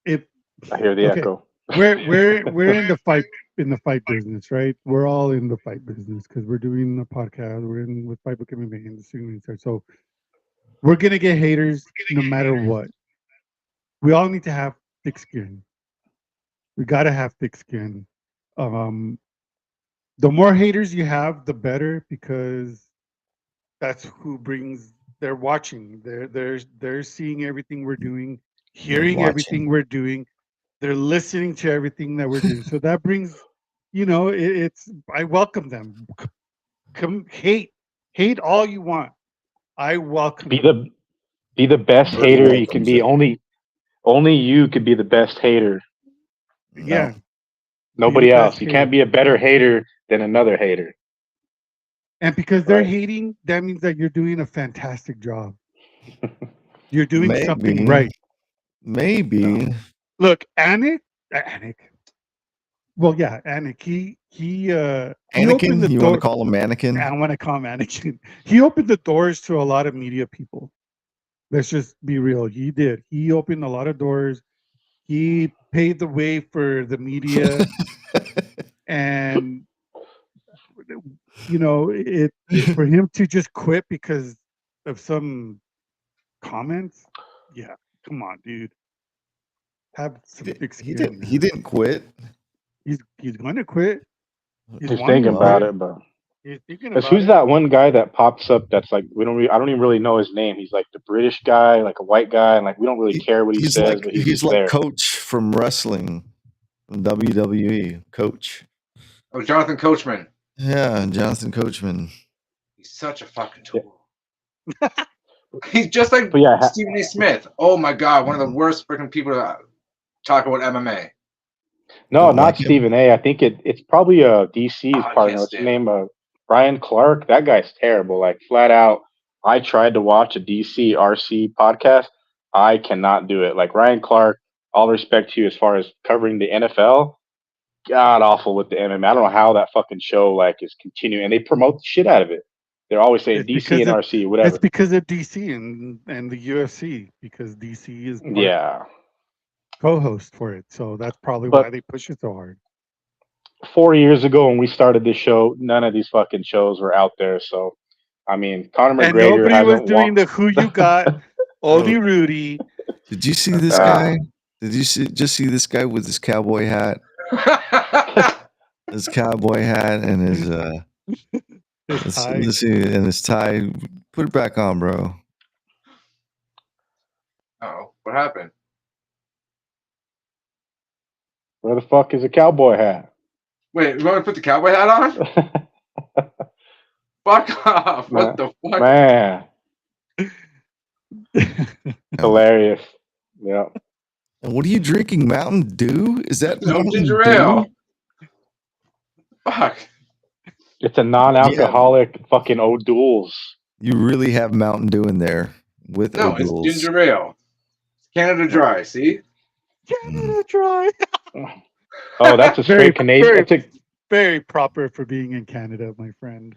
Speaker 2: If
Speaker 4: I hear the
Speaker 2: okay,
Speaker 4: echo.
Speaker 2: we're in the fight business, right? We're all in the fight business because we're doing a podcast. We're in with Fight Book MMA and the Streaming Side. So we're gonna get haters no matter what. We all need to have thick skin. We gotta have thick skin. Um, the more haters you have, the better because that's who brings. They're watching. They're seeing everything we're doing,
Speaker 3: They're
Speaker 2: hearing
Speaker 3: watching.
Speaker 2: everything we're doing. They're listening to everything that we're doing. So that brings, it's. I welcome them. Come hate all you want. I welcome
Speaker 4: Be
Speaker 2: it.
Speaker 4: the be the best
Speaker 3: Bert
Speaker 4: hater you can
Speaker 3: welcomes
Speaker 4: be.
Speaker 3: it.
Speaker 4: Only you could be the best hater.
Speaker 3: No.
Speaker 2: Yeah, be the
Speaker 4: Nobody
Speaker 2: best
Speaker 4: else. You can't
Speaker 2: hater.
Speaker 4: be a better hater than another hater.
Speaker 2: And because they're
Speaker 4: Right.
Speaker 2: hating, that means that you're doing a fantastic job. You're doing something
Speaker 3: Maybe.
Speaker 2: right.
Speaker 5: No.
Speaker 3: Maybe.
Speaker 2: Look, Anik. Well, yeah, Anik. He opened
Speaker 3: Anakin?
Speaker 2: the
Speaker 3: You want to
Speaker 2: door.
Speaker 3: call him
Speaker 2: I
Speaker 3: mannequin?
Speaker 2: want to call him Anakin. He opened the doors to a lot of media people. Let's just be real. He did. He opened a lot of doors. He paved the way for the media, and for him to just quit because of some comments. Yeah, come on, dude. Have some thick skin,
Speaker 3: He
Speaker 2: man.
Speaker 3: didn't quit.
Speaker 2: He's going to quit. He's
Speaker 4: He's
Speaker 2: wanting
Speaker 4: thinking
Speaker 2: to
Speaker 4: about
Speaker 3: Well,
Speaker 2: quit.
Speaker 4: it, but
Speaker 2: He's thinking
Speaker 4: because
Speaker 2: about
Speaker 4: who's
Speaker 2: it.
Speaker 4: that one guy that pops up that's like I don't even really know his name. He's like the British guy, like a white guy, and like we don't really care what he says, but he's
Speaker 3: he's
Speaker 4: just
Speaker 3: like
Speaker 4: there.
Speaker 3: Coach from wrestling, from WWE. Coach.
Speaker 5: Oh, Jonathan Coachman.
Speaker 3: Yeah, Jonathan Coachman.
Speaker 5: He's such a fucking
Speaker 4: Yeah.
Speaker 5: tool. He's just like
Speaker 4: But yeah,
Speaker 5: Stephen A. Smith. Oh my god, one of the
Speaker 3: Mhm.
Speaker 5: worst freaking people to talk about MMA.
Speaker 4: no,
Speaker 3: Don't
Speaker 4: not
Speaker 3: like him.
Speaker 4: Stephen A. I think it's probably DC's
Speaker 5: Oh, I can't
Speaker 4: partner. What's his
Speaker 5: stand him.
Speaker 4: name? Brian Clark. That guy's terrible. Like flat out. I tried to watch a DC RC podcast. I cannot do it. Like Ryan Clark. All respect to you as far as covering the NFL. God awful with the MMA. I don't know how that fucking show like is continuing, and they promote the shit out of it. They're always saying
Speaker 2: It's
Speaker 4: DC
Speaker 2: because
Speaker 4: and
Speaker 2: of
Speaker 4: RC,
Speaker 2: it's
Speaker 4: whatever.
Speaker 2: because of DC and the UFC because DC is part
Speaker 4: Yeah,
Speaker 2: co-host for it. So that's probably
Speaker 4: but
Speaker 2: why they push it so hard.
Speaker 4: 4 years ago when we started this show, none of these fucking shows were out there. So, I mean, Conor
Speaker 2: And
Speaker 4: McGregor
Speaker 2: nobody was
Speaker 4: hasn't
Speaker 2: doing
Speaker 4: won.
Speaker 2: the who you got,
Speaker 3: Oh,
Speaker 2: only Rudy.
Speaker 3: did you see this
Speaker 4: Ah.
Speaker 3: guy? Did you see this guy with his cowboy hat? His cowboy hat and his
Speaker 2: His tie.
Speaker 3: let's see, and his tie. Put it back on, bro.
Speaker 5: Oh, what happened?
Speaker 4: Where the fuck is a cowboy hat?
Speaker 5: Wait, you want to put the cowboy hat on? Fuck off! What the fuck?
Speaker 4: Man, hilarious. Yeah.
Speaker 3: And what are you drinking? Mountain Dew? Is that
Speaker 5: No
Speaker 3: Mountain
Speaker 5: ginger
Speaker 3: Dew?
Speaker 5: ale. Fuck.
Speaker 4: It's a non-alcoholic fucking O'Doul's.
Speaker 3: You really have Mountain Dew in there with
Speaker 5: No, it's
Speaker 3: O'Doul's.
Speaker 5: ginger ale. Canada Dry. See?
Speaker 2: Canada Dry.
Speaker 4: Oh, that's a straight Canadian.
Speaker 2: Very,
Speaker 4: That's a
Speaker 2: very proper for being in Canada, my friend.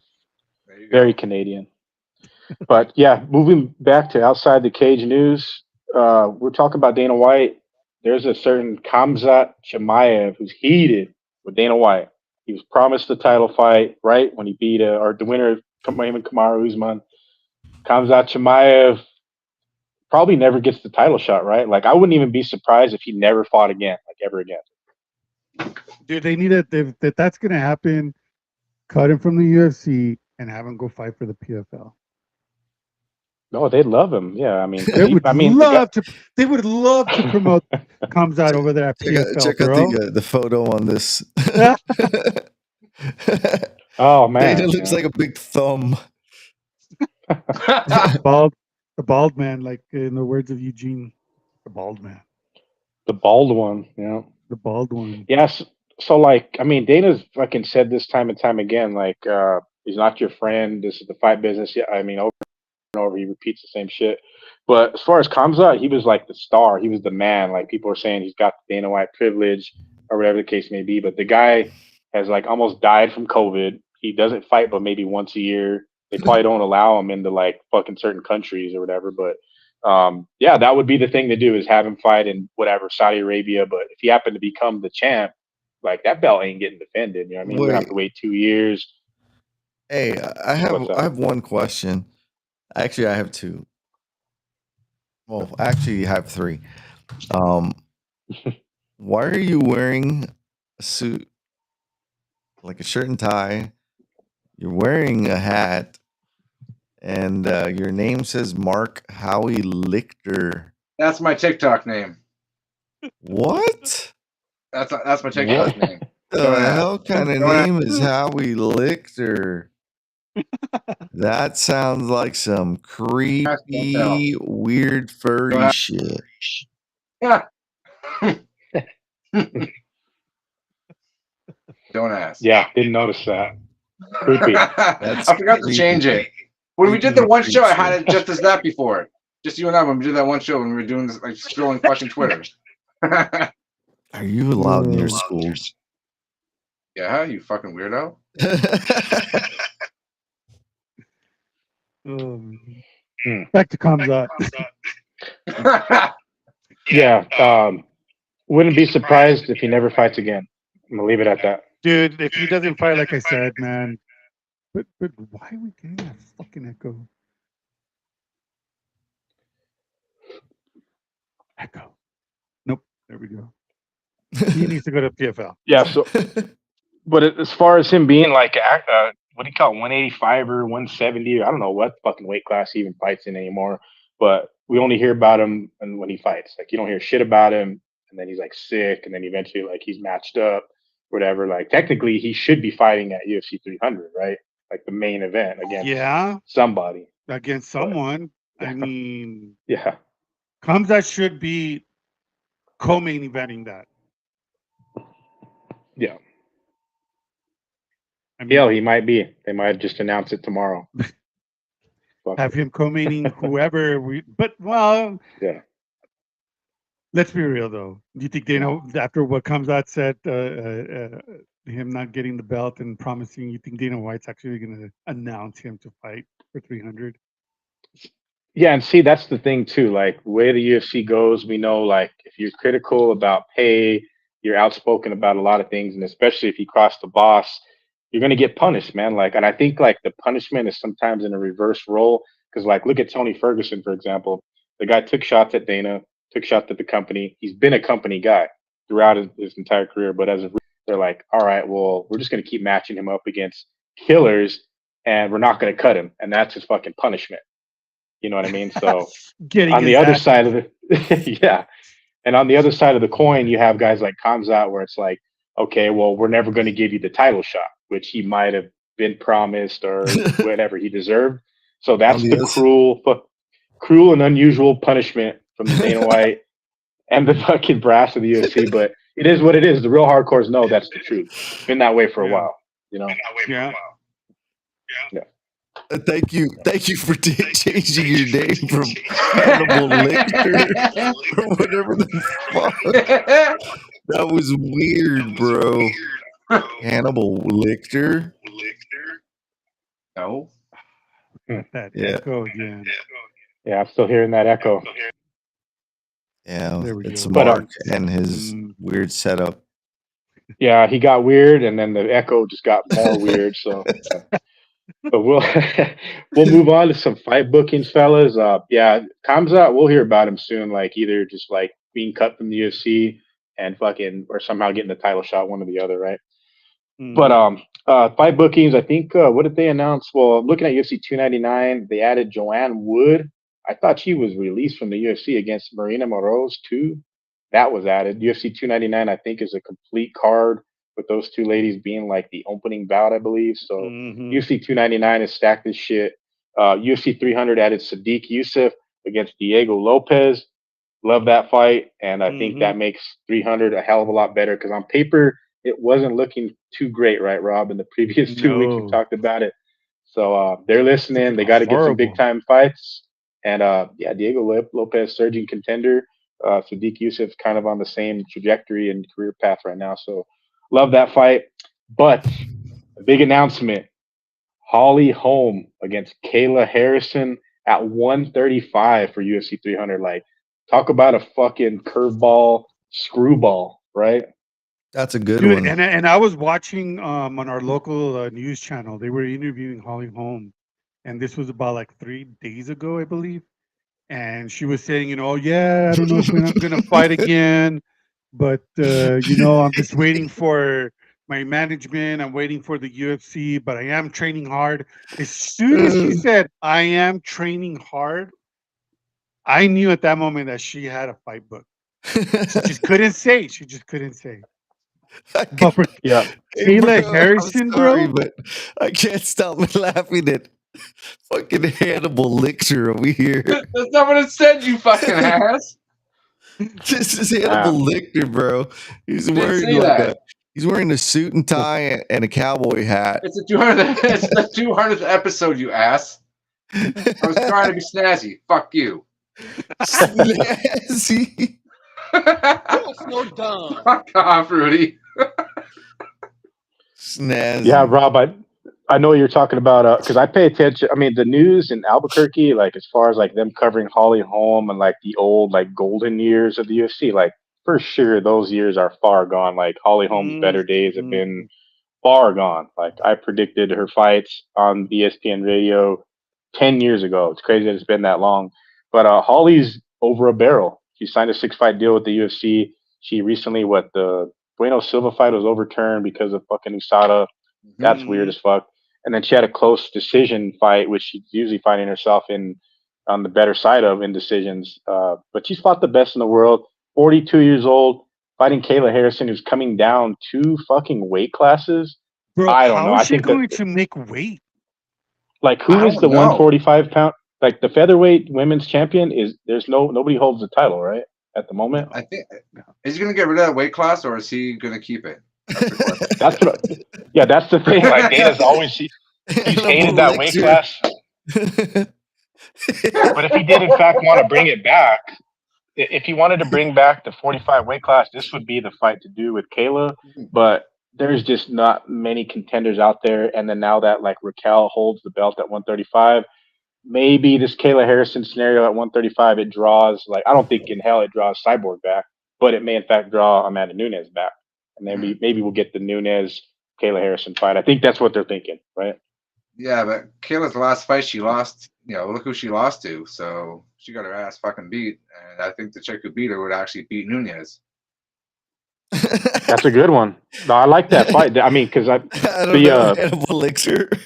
Speaker 5: There you go.
Speaker 4: very Canadian. But yeah, moving back to outside the cage news, we're talking about Dana White. There's a certain Khamzat Chimaev who's heated with Dana White. He was promised the title fight right when he beat or the winner of Kamaru Usman. Khamzat Chimaev probably never gets the title shot, right? Like I wouldn't even be surprised if he never fought again, like ever again.
Speaker 2: Dude, they need if that's gonna happen, cut him from the UFC and have him go fight for the PFL.
Speaker 4: No, they'd love him. Yeah, I mean,
Speaker 2: They would love to. They would love to promote Khamzat over there at PFL.
Speaker 3: Check out the photo on this.
Speaker 4: Oh man,
Speaker 3: Dana looks like a big thumb.
Speaker 2: the bald man, like in the words of Eugene, the bald man,
Speaker 4: the bald one. Yeah,
Speaker 2: the bald one.
Speaker 4: yes. So like, I mean, Dana's fucking said this time and time again. Like, he's not your friend. This is the fight business. Yeah, I mean, over and over, he repeats the same shit. But as far as Khamzat, he was like the star. He was the man. Like people are saying, he's got the Dana White privilege or whatever the case may be. But the guy has like almost died from COVID. He doesn't fight, but maybe once a year. They probably don't allow him into like fucking certain countries or whatever. But yeah, that would be the thing to do is have him fight in whatever Saudi Arabia. But if he happened to become the champ, like that belt ain't getting defended. You know what I mean? We're gonna have to wait 2 years.
Speaker 3: Hey, I have one question. Actually, I have two. Well, actually, I have three. Why are you wearing a suit, like a shirt and tie? You're wearing a hat, and your name says Mark Howie Lichter.
Speaker 5: That's my TikTok name.
Speaker 3: What?
Speaker 5: That's my TikTok name.
Speaker 3: The hell kind of name is Howie Lichter? That sounds like some creepy, weird, furry shit.
Speaker 5: Yeah. Don't ask.
Speaker 4: Yeah, didn't notice that. Creepy.
Speaker 5: I forgot to change it. When we did the one show, I had it just as that before. Just you and I, when we did that one show, when we were doing this, like scrolling fucking Twitter.
Speaker 3: Are you allowed in your school?
Speaker 5: Yeah, you fucking weirdo.
Speaker 2: Back to Khamzat.
Speaker 4: Yeah, wouldn't be surprised if he never fights again. I'm gonna leave it at that.
Speaker 2: Dude, if he doesn't fight, like I said, man. But why are we getting that fucking echo? Echo. Nope. There we go. He needs to go to PFL.
Speaker 4: Yeah. So, but as far as him being like, what do you call it, 185 or 170? I don't know what fucking weight class he even fights in anymore. But we only hear about him when he fights. Like you don't hear shit about him, and then he's like sick, and then eventually like he's matched up, whatever. Like technically, he should be fighting at UFC 300, right? Like the main event against somebody.
Speaker 2: Against someone. But, I mean,
Speaker 4: yeah.
Speaker 2: Khamzat should be co-main eventing that.
Speaker 4: Yeah.
Speaker 2: I mean,
Speaker 4: Hell, he might be. They might just announce it tomorrow.
Speaker 2: Have him co-maining whoever but
Speaker 4: yeah.
Speaker 2: Let's be real though. Do you think Dana, after what Khamzat said, him not getting the belt and promising, you think Dana White's actually going to announce him to fight for 300?
Speaker 4: Yeah, and see, that's the thing too. Like the way the UFC goes, we know like if you're critical about pay you're outspoken about a lot of things, and especially if you cross the boss, you're gonna get punished, man. Like, and I think like the punishment is sometimes in a reverse role because, like, look at Tony Ferguson for example. The guy took shots at Dana, took shots at the company. He's been a company guy throughout his entire career, but as a they're like, all right, well, we're just gonna keep matching him up against killers, and we're not gonna cut him, and that's his fucking punishment. You know what I mean? So
Speaker 2: Getting
Speaker 4: on the
Speaker 2: his
Speaker 4: other
Speaker 2: ass
Speaker 4: side
Speaker 2: beat.
Speaker 4: of the yeah, and on the other side of the coin, you have guys like Kamzat, where it's like, okay, well, we're never going to give you the title shot, which he might have been promised or whatever he deserved. So
Speaker 3: On
Speaker 4: that's
Speaker 3: the
Speaker 4: the
Speaker 3: other
Speaker 4: cruel and unusual punishment from the Dana White and the fucking brass of the UFC. But it is what it is. The real hardcores know that's the truth. It's been that way for a
Speaker 2: Yeah.
Speaker 4: while, you know.
Speaker 2: Yeah.
Speaker 4: Yeah.
Speaker 3: Thank you for changing your name from Hannibal Lecter or whatever the fuck. That was weird, bro. Hannibal Lecter.
Speaker 5: No.
Speaker 2: That
Speaker 3: Yeah.
Speaker 2: echo again.
Speaker 4: Yeah, I'm still hearing that echo.
Speaker 3: Yeah,
Speaker 2: There we
Speaker 3: it's
Speaker 2: go.
Speaker 4: But
Speaker 3: Mark and his
Speaker 2: Mm.
Speaker 3: weird setup.
Speaker 4: yeah, he got weird, and then the echo just got more weird. So, but we'll we'll move on to some fight bookings, fellas. Yeah, Kamzat, we'll hear about him soon. Like either just like being cut from the UFC and fucking, or somehow getting the title shot, one or the other, right? But
Speaker 2: Mhm.
Speaker 4: fight bookings. I think what did they announce? Well, looking at UFC 299, they added Joanne Wood. I thought she was released from the UFC against Marina Moroz too. That was added. UFC 299, I think, is a complete card with those two ladies being like the opening bout, I believe. So
Speaker 2: Mhm.
Speaker 4: UFC 299 is stacked as shit. UFC 300 added Sadiq Youssef against Diego Lopez. Love that fight, and I think
Speaker 2: Mhm.
Speaker 4: that makes 300 a hell of a lot better because on paper it wasn't looking too great, right, Rob? In the previous 2 weeks we
Speaker 2: No.
Speaker 4: talked about it, so they're listening.
Speaker 2: Looking
Speaker 4: They got to get some big
Speaker 2: horrible.
Speaker 4: time fights, and yeah, Diego Lopez, surging contender. Sadiq Youssef kind of on the same trajectory and career path right now, so love that fight. But a big announcement: Holly Holm against Kayla Harrison at 135 for UFC 300. Like, talk about a fucking curveball screwball, right?
Speaker 3: That's a good
Speaker 2: Dude,
Speaker 3: one.
Speaker 2: and I was watching on our local news channel. They were interviewing Holly Holm, and this was about like 3 days ago, I believe. And she was saying, yeah, I don't know if I'm gonna fight again, but I'm just waiting for my management. I'm waiting for the UFC, but I am training hard. As soon as she said I am training hard, I knew at that moment that she had a fight book. She just couldn't say. She just couldn't say. But for
Speaker 4: Yeah.
Speaker 3: Hey, bro,
Speaker 2: Kayla
Speaker 3: I'm
Speaker 2: Harrison,
Speaker 3: sorry,
Speaker 2: bro,
Speaker 3: but I can't stop laughing at fucking Hannibal Lecter over here.
Speaker 5: That's not what it said, you fucking ass.
Speaker 3: This is Hannibal Lecter, bro. He's
Speaker 5: It didn't
Speaker 3: wearing
Speaker 5: say
Speaker 3: like
Speaker 5: that.
Speaker 3: he's wearing a suit and tie and a cowboy hat.
Speaker 5: It's the 200th. It's the 200th episode, you ass. I was trying to be snazzy. Fuck you.
Speaker 3: Snazzy.
Speaker 6: So dumb.
Speaker 5: Fuck off, Rudy.
Speaker 4: Yeah,
Speaker 3: Snazzy.
Speaker 4: Rob, I know what you're talking about because I pay attention. I mean, the news in Albuquerque, like as far as like them covering Holly Holm and like the old like golden years of the UFC, like for sure those years are far gone. Like Holly Holm's better days have been
Speaker 2: mhm.
Speaker 4: far gone. Like I predicted her fights on ESPN radio 10 years ago. It's crazy that it's been that long. But Holly's over a barrel. She signed a 6-fight deal with the UFC. She recently, the Bueno Silva fight was overturned because of fucking USADA. That's weird
Speaker 2: Mhm.
Speaker 4: as fuck. And then she had a close decision fight, which she's usually finding herself in on the better side of in decisions. But she's fought the best in the world. 42 years old, fighting Kayla Harrison, who's coming down 2 fucking weight classes.
Speaker 2: Bro,
Speaker 4: I don't know.
Speaker 2: how is
Speaker 4: I
Speaker 2: she
Speaker 4: think that
Speaker 2: going to make weight?
Speaker 4: like
Speaker 5: I
Speaker 4: who is
Speaker 5: don't
Speaker 4: the
Speaker 5: know.
Speaker 4: 145 pound like the featherweight women's champion is there's nobody holds the title, right? At the moment.
Speaker 2: No,
Speaker 5: I think
Speaker 2: no.
Speaker 5: is he gonna get rid of that weight class or is he gonna keep it? That's the question.
Speaker 4: That's what yeah, that's the thing. Like Dana's always he's hated
Speaker 3: Hannibal
Speaker 4: that weight
Speaker 3: Lecter.
Speaker 4: class. But if he did in fact want to bring it back, if he wanted to bring back the 45 weight class, this would be the fight to do with Kayla. But there's just not many contenders out there. And then now that like Raquel holds the belt at 135, maybe this Kayla Harrison scenario at 135, it draws like I don't think in hell it draws Cyborg back. but it may in fact draw Amanda Nunes back, and maybe we'll get the Nunes Kayla Harrison fight. I think that's what they're thinking, right?
Speaker 5: Yeah, but Kayla's last fight she lost. Look who she lost to. So she got her ass fucking beat, and I think the chick who beat her would actually beat Nunez.
Speaker 4: That's a good one. No, I like that fight. I mean, because
Speaker 3: I don't know Hannibal Elixir. I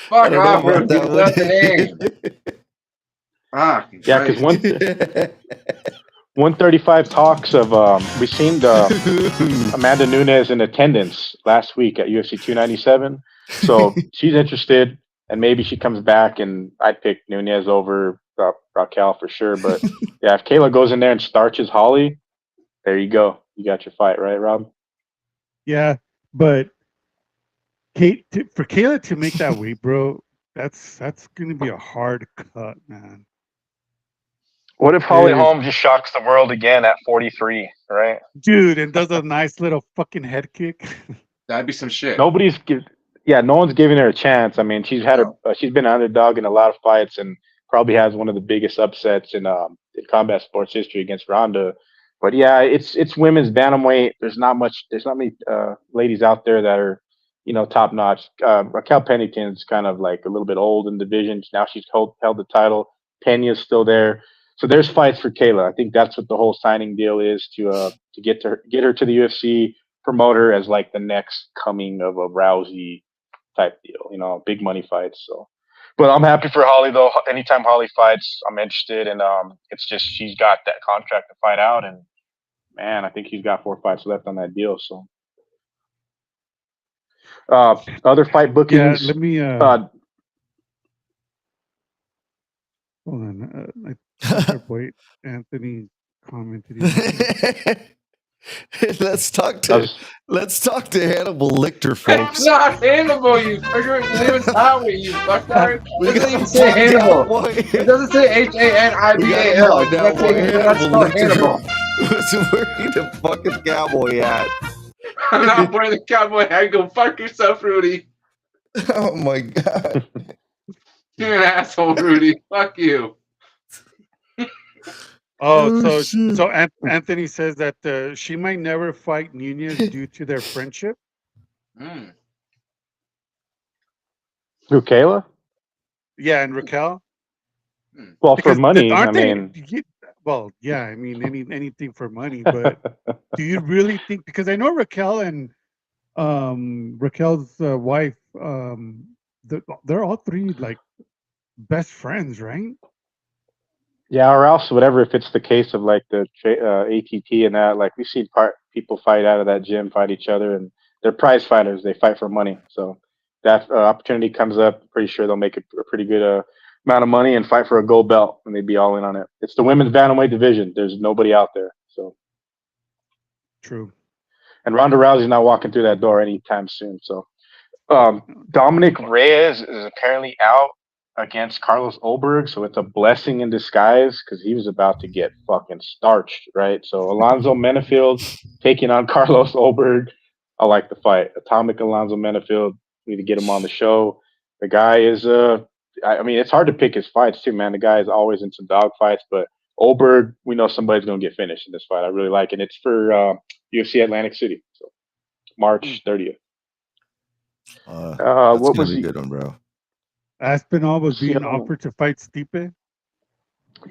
Speaker 5: Fuck
Speaker 3: don't know
Speaker 5: off,
Speaker 3: about
Speaker 5: Rudy.
Speaker 3: that one.
Speaker 5: That's the name.
Speaker 4: Yeah, because 135 talks of we seen the Amanda Nunes in attendance last week at UFC 297, so she's interested, and maybe she comes back, and I'd pick Nunes over Raquel for sure. But yeah, if Kayla goes in there and starches Holly, there you go, you got your fight, right, Rob?
Speaker 2: Yeah, but for Kayla to make that weight, bro, that's gonna be a hard cut, man.
Speaker 4: What if Holly Holm just shocks the world again at 43, right?
Speaker 2: Dude, and does a nice little fucking head kick.
Speaker 5: That'd be some shit.
Speaker 4: No one's giving her a chance. I mean, she's been an underdog in a lot of fights, and probably has one of the biggest upsets in combat sports history against Ronda. But yeah, it's women's bantamweight. There's not many ladies out there that are, top notch. Raquel Pennington's kind of like a little bit old in the division. Now she's held the title. Pena's still there. So there's fights for Kayla. I think that's what the whole signing deal is, to get her to the UFC, promote her as like the next coming of a Rousey type deal, big money fights. So, but I'm happy for Holly though. Anytime Holly fights, I'm interested, and it's just she's got that contract to fight out, and man, I think he's got 4 fights left on that deal. So, other fight bookings.
Speaker 2: Yeah, let me. Hold on. Our boy Anthony commented.
Speaker 3: Let's talk to Hannibal Lictor, folks.
Speaker 5: It's not Hannibal, you fucker. His name is Howie, you fucker. It doesn't even say Hannibal. It doesn't say Hanibal. That's not Hannibal.
Speaker 3: Who's wearing the fucking cowboy hat?
Speaker 5: I'm not wearing the cowboy hat. Go fuck yourself, Rudy.
Speaker 3: Oh my god.
Speaker 5: You're an asshole, Rudy. Fuck you.
Speaker 2: So Anthony says that she might never fight Nunez due to their friendship.
Speaker 4: Who, Kayla?
Speaker 2: Yeah, and Raquel.
Speaker 4: Well, because for money, I mean.
Speaker 2: Well, yeah, I mean anything for money. But do you really think? Because I know Raquel and Raquel's wife, they're all three like best friends, right?
Speaker 4: Yeah, or else whatever. If it's the case of like the ATT and that, like we see people fight out of that gym, fight each other, and they're prize fighters. They fight for money. So that opportunity comes up, pretty sure they'll make a pretty good amount of money and fight for a gold belt, and they'd be all in on it. It's the women's bantamweight division. There's nobody out there. So
Speaker 2: true.
Speaker 4: And Ronda Rousey's not walking through that door anytime soon. So Dominic Reyes is apparently out against Carlos Ulberg, so it's a blessing in disguise because he was about to get fucking starched, right? So Alonzo Menefield taking on Carlos Ulberg. I like the fight. Atomic Alonzo Menefield. We need to get him on the show. The guy is I mean, it's hard to pick his fights too, man. The guy is always in some dog fights, but Ulberg, we know somebody's gonna get finished in this fight. I really like it. It's for UFC Atlantic City, so March 30th.
Speaker 3: That's what was a good one, bro?
Speaker 2: Aspinall was being offered to fight Stipe.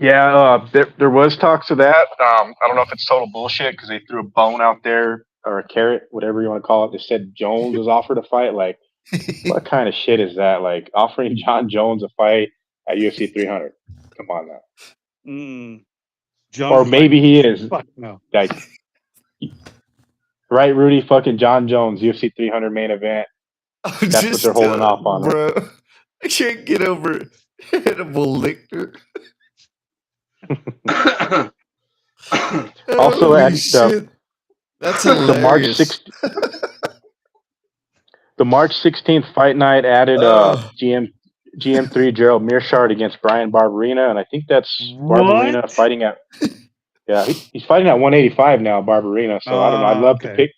Speaker 4: Yeah, there was talks of that. I don't know if it's total bullshit because they threw a bone out there or a carrot, whatever you want to call it. They said Jones was offered a fight. Like, what kind of shit is that? Like offering John Jones a fight at UFC 300? Come on now.
Speaker 2: Jones
Speaker 4: or maybe he is.
Speaker 2: Fuck no.
Speaker 4: Like, right, Rudy? Fucking John Jones, UFC 300 main event. That's what they're holding off on,
Speaker 3: bro. Right? I can't get over Hannibal Lictor.
Speaker 4: Also, at
Speaker 3: that's hilarious.
Speaker 4: The March 16th fight night added GM3 Gerald Mearshart against Brian Barberina, and I think that's Barberina fighting at. Yeah, he's fighting at 185 now, Barberina. So I don't know. I'd love to pick.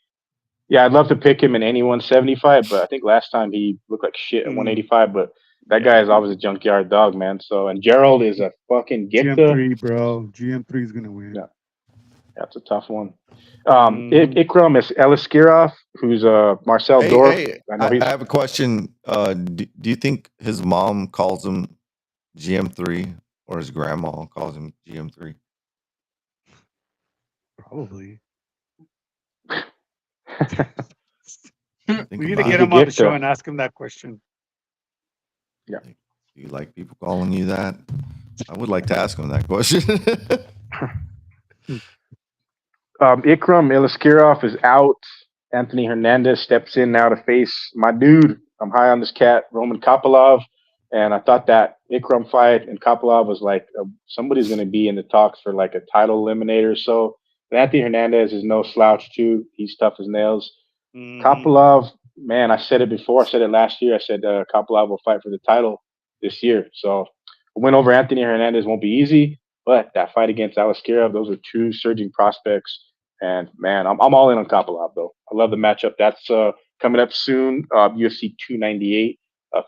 Speaker 4: Yeah, I'd love to pick him in any 175, but I think last time he looked like shit at 185. But that guy is always a junkyard dog, man. So, and Gerald is a fucking
Speaker 2: GM3, bro. GM3 is gonna win.
Speaker 4: Yeah. That's a tough one. Ikram is Eliskirov, who's Marcel Dorf. I know
Speaker 3: I
Speaker 4: he's.
Speaker 3: have a question. Do you think his mom calls him GM3 or his grandma calls him GM3?
Speaker 2: Probably.
Speaker 3: Think
Speaker 2: We need to
Speaker 3: about
Speaker 2: get
Speaker 3: it.
Speaker 2: him on the show and ask him that question.
Speaker 4: Yeah.
Speaker 3: Do you like people calling you that? I would like to ask him that question.
Speaker 4: Ikram Eliskirov is out. Anthony Hernandez steps in now to face my dude. I'm high on this cat, Roman Kopylov. And I thought that Ikram fight and Kopylov was like somebody's going to be in the talks for like a title eliminator. So Anthony Hernandez is no slouch too. He's tough as nails. Kopylov, man, I said it before. I said it last year. I said Kopylov will fight for the title this year. So a win over Anthony Hernandez won't be easy, but that fight against Aliskirov, those are two surging prospects. And man, I'm all in on Kopylov though. I love the matchup. That's coming up soon. UFC 298,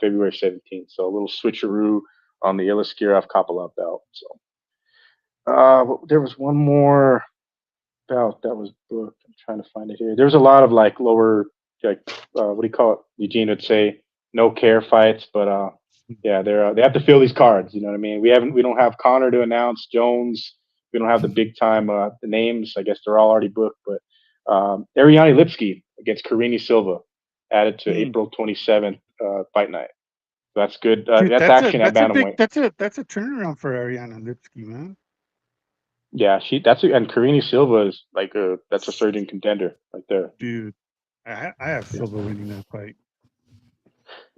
Speaker 4: February 17th. So a little switcheroo on the Aliskirov Kopylov bout. So there was one more bout that was booked. I'm trying to find it here. There's a lot of like lower, like what do you call it? Eugene would say no care fights, but yeah, they have to fill these cards. You know what I mean? We don't have Connor to announce, Jones. We don't have the big time the names. I guess they're all already booked. But Ariane Lipski against Karini Silva added to April 27th fight night. So that's good.
Speaker 2: Dude,
Speaker 4: that's action at bantamweight.
Speaker 2: That's a turnaround for Ariane Lipski, man.
Speaker 4: Yeah, and Karini Silva is like that's a surging contender right there.
Speaker 2: Dude, I have Silva winning that fight.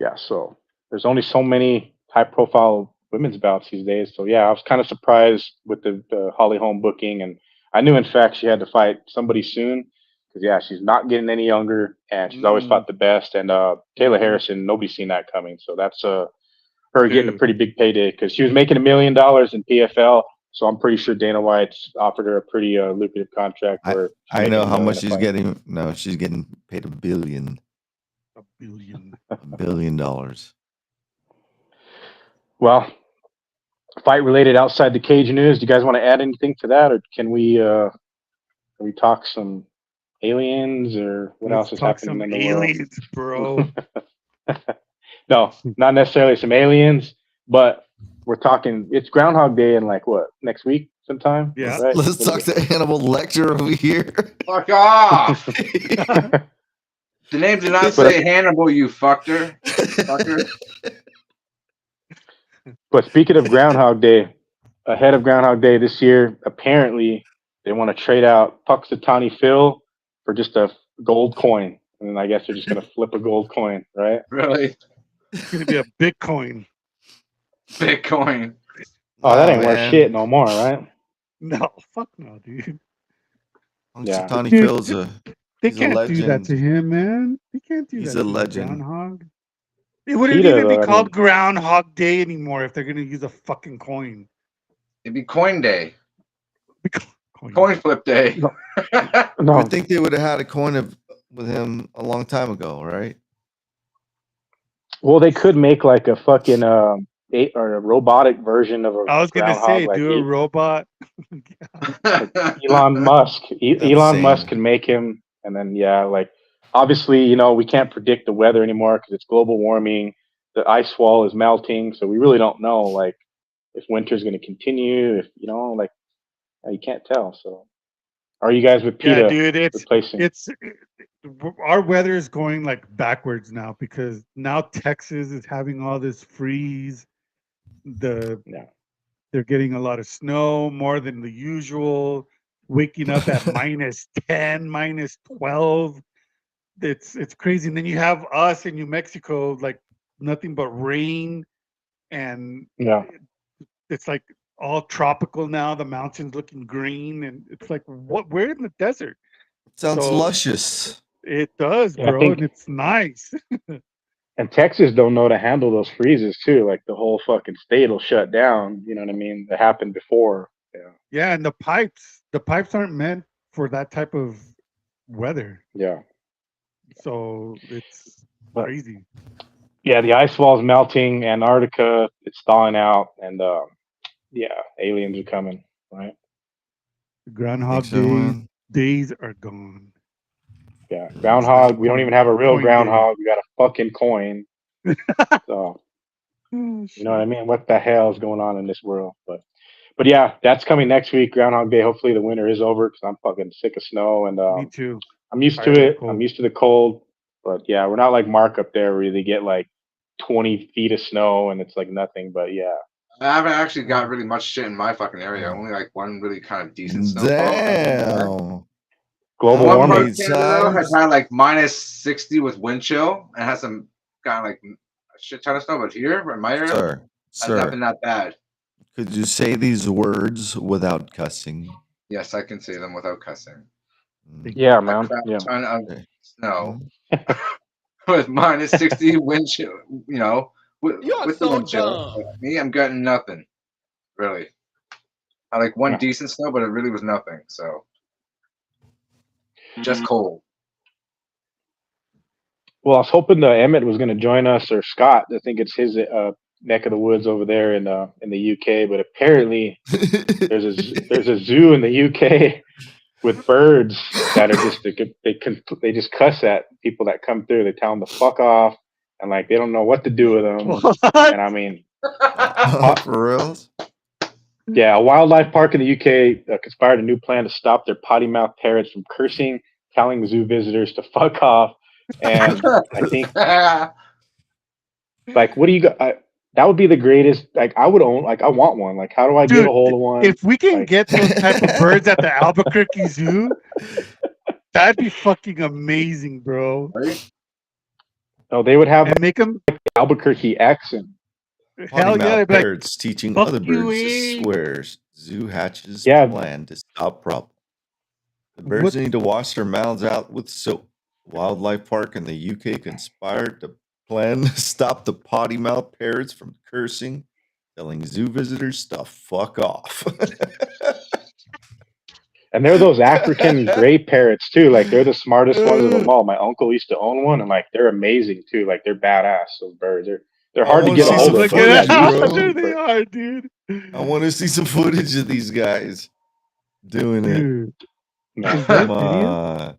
Speaker 4: Yeah, so there's only so many high-profile women's bouts these days. So yeah, I was kind of surprised with the Holly Holm booking, and I knew in fact she had to fight somebody soon because yeah, she's not getting any younger, and she's always fought the best. And Kayla Harrison, nobody's seen that coming. So that's her getting a pretty big payday because she was making $1 million in PFL. So I'm pretty sure Dana White's offered her a pretty lucrative contract. Where
Speaker 3: I know how much she's getting. No, she's getting paid $1 billion.
Speaker 2: $1 billion.
Speaker 3: $1 billion.
Speaker 4: Well, fight related outside the cage news. Do you guys want to add anything to that, or can we talk some aliens or what else is happening in the
Speaker 2: aliens,
Speaker 4: world?
Speaker 2: Bro.
Speaker 4: No, not necessarily some aliens, but we're talking. It's Groundhog Day in like what, next week sometime?
Speaker 2: Yeah.
Speaker 4: Right?
Speaker 3: Let's talk to Hannibal Lecter over here.
Speaker 5: Fuck off! The name did not say Hannibal, you fucker.
Speaker 4: But speaking of Groundhog Day, ahead of Groundhog Day this year, apparently they want to trade out Puxatawny Phil for just a gold coin. And I guess they're just going to flip a gold coin, right?
Speaker 5: Really?
Speaker 2: It's going to be a Bitcoin.
Speaker 5: Bitcoin.
Speaker 4: Oh, that ain't worth shit no more, right?
Speaker 2: No, fuck no, dude.
Speaker 3: Yeah. Puxatawny Phil's
Speaker 2: they can't do that to him, man. They can't do that.
Speaker 3: He's a legend.
Speaker 2: Groundhog. It wouldn't even be called Groundhog Day anymore if they're going to use a fucking coin.
Speaker 5: It'd be Coin Day.
Speaker 2: Coin
Speaker 5: flip day.
Speaker 3: No. I think they would have had a coin with him a long time ago, right?
Speaker 4: Well, they could make like a fucking or a robotic version of a
Speaker 2: I was going to say,
Speaker 4: like
Speaker 2: do a robot.
Speaker 4: Like Elon Musk. Elon Musk can make him. And then, yeah, like, obviously, you know, we can't predict the weather anymore because it's global warming. The ice wall is melting. So we really don't know, like, if winter's going to continue, if, you know, like, you can't tell. So are you guys with PETA?
Speaker 2: Yeah, dude,
Speaker 4: replacing?
Speaker 2: Our weather is going like backwards now because now Texas is having all this freeze. They're getting a lot of snow, more than the usual. Waking up at -10, -12. It's crazy. And then you have us in New Mexico, like nothing but rain, and it's like all tropical now. The mountains looking green, and it's like we're in the desert.
Speaker 3: Sounds luscious.
Speaker 2: It does, bro, and it's nice.
Speaker 4: And Texas don't know to handle those freezes too. Like the whole fucking state will shut down. You know what I mean? That happened before. Yeah.
Speaker 2: Yeah, and the pipes aren't meant for that type of weather.
Speaker 4: Yeah.
Speaker 2: So it's crazy.
Speaker 4: Yeah, the ice wall's melting. Antarctica, it's thawing out, and yeah, aliens are coming. Right.
Speaker 2: Groundhog
Speaker 3: so, man?
Speaker 2: days are gone.
Speaker 4: Yeah, groundhog. We don't even have a real
Speaker 2: Coin day.
Speaker 4: groundhog. We got a fucking coin. So
Speaker 2: Oh,
Speaker 4: you know what I mean? What the hell is going on in this world? But yeah, that's coming next week, Groundhog Day. Hopefully the winter is over because I'm fucking sick of snow and
Speaker 2: Me too.
Speaker 4: I'm used to
Speaker 2: Tired of the
Speaker 4: it. I'm
Speaker 2: cold.
Speaker 4: used to the cold. But yeah, we're not like Mark up there where they get like 20 feet of snow and it's like nothing. But yeah,
Speaker 5: I haven't actually got really much shit in my fucking area. Only like one really kind of decent snowfall.
Speaker 3: Damn.
Speaker 4: global
Speaker 5: One part
Speaker 4: warming.
Speaker 5: of Canada though has had like minus 60 with wind chill and has some kind of like a shit ton of snow. But here in my area, has not been
Speaker 3: Sir,
Speaker 5: that bad.
Speaker 3: could you say these words without cussing?
Speaker 5: Yes, I can say them without cussing.
Speaker 4: Yeah,
Speaker 5: A
Speaker 4: man.
Speaker 5: crap
Speaker 4: Yeah.
Speaker 5: ton of
Speaker 3: Okay.
Speaker 5: snow with minus 60 wind chill. You know, with
Speaker 6: You're
Speaker 5: the
Speaker 6: so
Speaker 5: wind chill.
Speaker 6: dumb.
Speaker 5: But me, I'm getting nothing. Really, I like one
Speaker 4: Yeah.
Speaker 5: decent snow, but it really was nothing. So just cold.
Speaker 4: Well, I was hoping the Emmett was going to join us or Scott. I think it's his neck of the woods over there in the UK. But apparently, there's a zoo in the UK with birds that are just they just cuss at people that come through. They tell them to fuck off, and like they don't know what to do with them.
Speaker 2: What?
Speaker 4: And I mean,
Speaker 3: For reals?
Speaker 4: yeah, a wildlife park in the UK conspired a new plan to stop their potty mouth parrots from cursing, telling zoo visitors to fuck off, and I think like what do you got? That would be the greatest. Like I would own. Like I want one. Like how do I get
Speaker 2: Dude,
Speaker 4: a hold of one?
Speaker 2: if we can
Speaker 4: Like,
Speaker 2: get those type of birds at the Albuquerque Zoo, that'd be fucking amazing, bro.
Speaker 5: Right?
Speaker 4: no, they would have
Speaker 2: And make them
Speaker 4: Albuquerque accent.
Speaker 2: hell yeah, they'd be like,
Speaker 3: Parrots teaching
Speaker 2: fuck
Speaker 3: other
Speaker 2: you,
Speaker 3: birds to
Speaker 2: eh?
Speaker 3: swear. Zoo hatches
Speaker 4: Yeah.
Speaker 3: plan to stop problem. The birds
Speaker 2: What-
Speaker 3: need to wash their mouths out with soap. Wildlife Park in the UK conspired to plan to stop the potty mouth parrots from cursing, telling zoo visitors to fuck off.
Speaker 4: And they're those African gray parrots too. Like they're the smartest ones of them all. My uncle used to own one, and like they're amazing too. Like they're badass. Those birds. They're
Speaker 3: I
Speaker 4: hard to
Speaker 3: wanna
Speaker 4: get a
Speaker 3: see
Speaker 4: hold
Speaker 3: some
Speaker 4: of.
Speaker 2: Look at
Speaker 3: footage,
Speaker 2: how
Speaker 3: bro.
Speaker 2: there they are, dude.
Speaker 3: I want to see some footage of these guys doing it.
Speaker 2: Dude,
Speaker 4: No.
Speaker 2: is that
Speaker 3: Come
Speaker 2: video?
Speaker 3: on.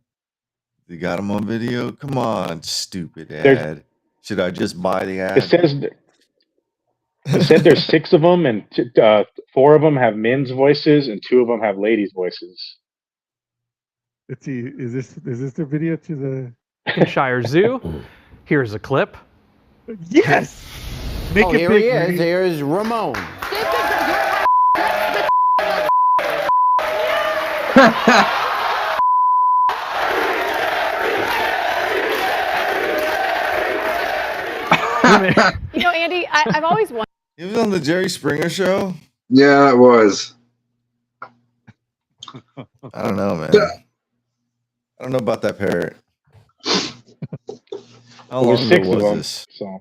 Speaker 3: You got them on video? Come on, stupid
Speaker 4: There's-
Speaker 3: ad. Should I just buy the
Speaker 4: It
Speaker 3: ad?
Speaker 4: said there's 6 of them, and 4 of them have men's voices, and 2 of them have ladies' voices.
Speaker 2: Let's see. Is this the video to the?
Speaker 7: Shire Zoo. Here's a clip.
Speaker 2: Yes. Make
Speaker 8: Oh,
Speaker 2: it
Speaker 8: here
Speaker 2: big,
Speaker 8: he is.
Speaker 2: Rudy.
Speaker 8: Here's Ramon.
Speaker 9: You know, Andy, I've always wondered.
Speaker 3: He was on the Jerry Springer show.
Speaker 5: Yeah, it was.
Speaker 3: I don't know, man. I don't know about that parrot. How long
Speaker 4: There's
Speaker 3: ago
Speaker 4: 6 of
Speaker 3: was
Speaker 4: them.
Speaker 3: this?
Speaker 4: So